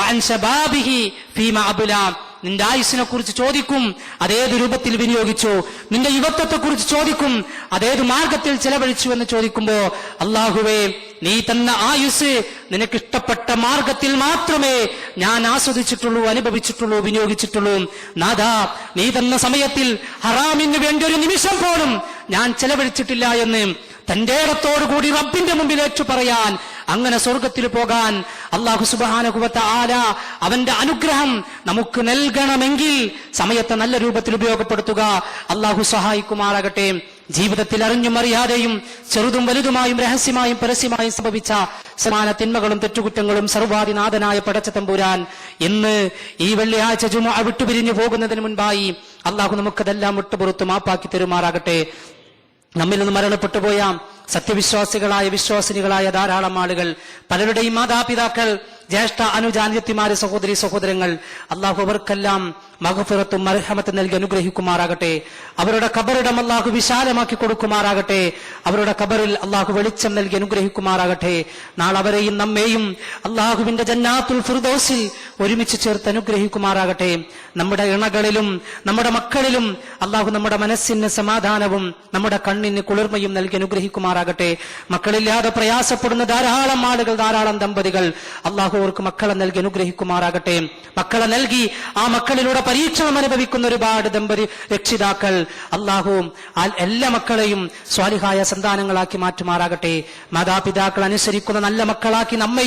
വഅൻ ശബാബിഹി ഫീമ അബ്ലാ. നിന്റെ ആയുസ്സിനെ കുറിച്ച് ചോദിക്കും, അതേത് രൂപത്തിൽ വിനിയോഗിച്ചു. നിന്റെ യുവത്വത്തെ കുറിച്ച് ചോദിക്കും, അതേത് മാർഗത്തിൽ ചെലവഴിച്ചു എന്ന് ചോദിക്കുമ്പോ, അള്ളാഹുവേ, നീ തന്ന ആയുസ് നിനക്കിഷ്ടപ്പെട്ട മാർഗത്തിൽ മാത്രമേ ഞാൻ ആസ്വദിച്ചിട്ടുള്ളൂ, അനുഭവിച്ചിട്ടുള്ളൂ, വിനിയോഗിച്ചിട്ടുള്ളൂ. നാഥാ, നീ തന്ന സമയത്തിൽ ഹറാമിന് വേണ്ടി ഒരു നിമിഷം പോലും ഞാൻ ചെലവഴിച്ചിട്ടില്ല എന്ന് തന്റെ ഇടത്തോടുകൂടി റബ്ബിന്റെ മുമ്പിൽ ഏറ്റു പറയാൻ, അങ്ങനെ സ്വർഗത്തിൽ പോകാൻ അല്ലാഹു സുബ്ഹാനഹു വ തആല അവന്റെ അനുഗ്രഹം നമുക്ക് നൽകണമെങ്കിൽ സമയത്തെ നല്ല രൂപത്തിൽ ഉപയോഗപ്പെടുത്തുക. അല്ലാഹു സഹായിക്കുമാറാകട്ടെ. ജീവിതത്തിൽ അറിഞ്ഞും അറിയാതെയും ചെറുതും വലുതുമായും രഹസ്യമായും പരസ്യമായും സംഭവിച്ച സമാന തിന്മകളും തെറ്റുകുറ്റങ്ങളും സർവാധിനാഥനായ പടച്ച തമ്പുരാൻ ഇന്ന് ഈ വെള്ളിയാഴ്ച ജുമുഅ വിട്ടുപിരിഞ്ഞു പോകുന്നതിന് മുൻപായി അല്ലാഹു നമുക്കതെല്ലാം വിട്ടുപുറത്ത് മാപ്പാക്കി തരുമാറാകട്ടെ. നമ്മിൽ നിന്ന് മരണപ്പെട്ടുപോയ സത്യവിശ്വാസികളായ വിശ്വാസിനികളായ ധാരാളം ആളുകൾ, പലരുടെയും മാതാപിതാക്കൾ, ജ്യേഷ്ഠ അനുജാന്യത്തിമാര്, സഹോദരി സഹോദരങ്ങൾ, അള്ളാഹു അവർക്കെല്ലാം മഗ്ഫിറത്തും മർഹമത്തും നൽകി അനുഗ്രഹിക്കുമാറാകട്ടെ. അവരുടെ ഖബറിടം അള്ളാഹു വിശാലമാക്കി കൊടുക്കുമാറാകട്ടെ. അവരുടെ ഖബറിൽ അള്ളാഹു വെളിച്ചം നൽകി അനുഗ്രഹിക്കുമാറാകട്ടെ. നാളെ അവരെയും നമ്മെയും അള്ളാഹുവിന്റെ ജന്നാത്തുൽ ഫിർദൗസിൽ ഒരുമിച്ച് ചേർത്ത് അനുഗ്രഹിക്കുമാറാകട്ടെ. നമ്മുടെ ഇണകളിലും നമ്മുടെ മക്കളിലും അള്ളാഹു നമ്മുടെ മനസ്സിന് സമാധാനവും നമ്മുടെ കണ്ണിന് കുളിർമയും നൽകി അനുഗ്രഹിക്കുമാറാകട്ടെ. മക്കളില്ലാതെ പ്രയാസപ്പെടുന്ന ധാരാളം ആളുകൾ, ധാരാളം ദമ്പതികൾ, അള്ളാഹു അവർക്ക് മക്കളെ നൽകി അനുഗ്രഹിക്കുമാറാകട്ടെ. മക്കളെ നൽകി ആ മക്കളിലൂടെ പരീക്ഷണം അനുഭവിക്കുന്ന ഒരുപാട് രക്ഷിതാക്കൾ, അള്ളാഹു എല്ലാ മക്കളെയും സ്വാലിഹായ സന്താനങ്ങളാക്കി മാറ്റുമാറാകട്ടെ. മാതാപിതാക്കൾ അനുസരിക്കുന്ന നല്ല മക്കളാക്കി നമ്മെ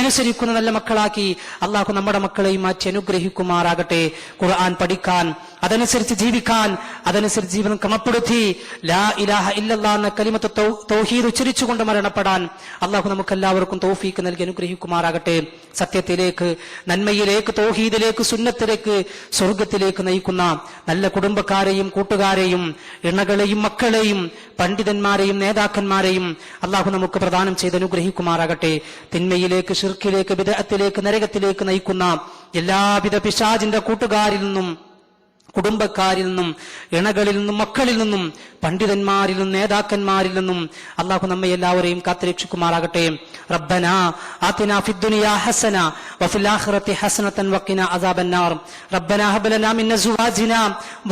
അനുസരിക്കുന്ന നല്ല മക്കളാക്കി അള്ളാഹു നമ്മുടെ മക്കളെയും മാറ്റി അനുഗ്രഹിക്കുമാറാകട്ടെ. ഖുർആൻ പഠിക്കാൻ, അതനുസരിച്ച് ജീവിക്കാൻ, അതനുസരിച്ച് ജീവിതം ക്രമപ്പെടുത്തി ലാ ഇലാഹ ഇല്ലല്ലാഹ് എന്ന കലിമത്ത് തൗഹീദ് ഉച്ചരിച്ചുകൊണ്ട് മരണപ്പെടാൻ അള്ളാഹു നമുക്കെല്ലാവർക്കും തൗഫീക്ക് നൽകി അനുഗ്രഹിക്കുമാറാകട്ടെ. സത്യത്തിലേക്ക്, നന്മയിലേക്ക്, തൗഹീദിലേക്ക്, സുന്നത്തിലേക്ക്, സ്വർഗത്തിലേക്ക് നയിക്കുന്ന നല്ല കുടുംബക്കാരെയും കൂട്ടുകാരെയും ഇണകളെയും മക്കളെയും പണ്ഡിതന്മാരെയും നേതാക്കന്മാരെയും അള്ളാഹു നമുക്ക് പ്രദാനം ചെയ്ത് അനുഗ്രഹിക്കുമാറാകട്ടെ. തിന്മയിലേക്ക്, ശിർക്കിലേക്ക്, ബിദ്അത്തിലേക്ക്, നരകത്തിലേക്ക് നയിക്കുന്ന എല്ലാവിധ പിശാചിന്റെ കൂട്ടുകാരിൽ നിന്നും, കുടുംബക്കാരിൽ നിന്നും, ഇണകളിൽ നിന്നും, മക്കളിൽ നിന്നും, പണ്ഡിതന്മാരിൽ നിന്നും, നേതാക്കന്മാരിൽ നിന്നും അള്ളാഹു നമ്മെ എല്ലാവരെയും കാത്തുരക്ഷിക്കുമാറാകട്ടെ. റബ്ബനാ ആതിനാ ഫിദ്ദുനിയാ ഹസന വഫിൽ ആഖിറതി ഹസനതൻ വഖിനാ അസാബന്നാർ. റബ്ബനാ ഹബ് ലനാ മിൻ അസ്വാജിനാ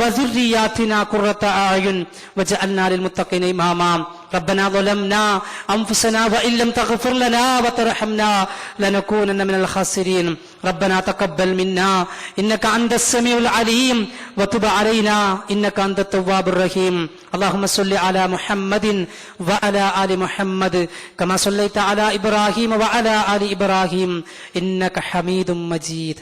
വദുർരിയാതിനാ ഖുർറത അഅ്യുൻ വജഅൽനാ ലിൽമുത്തഖീന ഇമാമാ. ربنا ظلمنا أنفسنا وإن لم تغفر لنا وترحمنا لنكونن من الخاسرين. ربنا تقبل منا إنك أنت السميع العليم وتب علينا إنك أنت التواب الرحيم. اللهم صل على محمد وعلى آل محمد كما صليت على إبراهيم وعلى آل إبراهيم إنك حميد مجيد.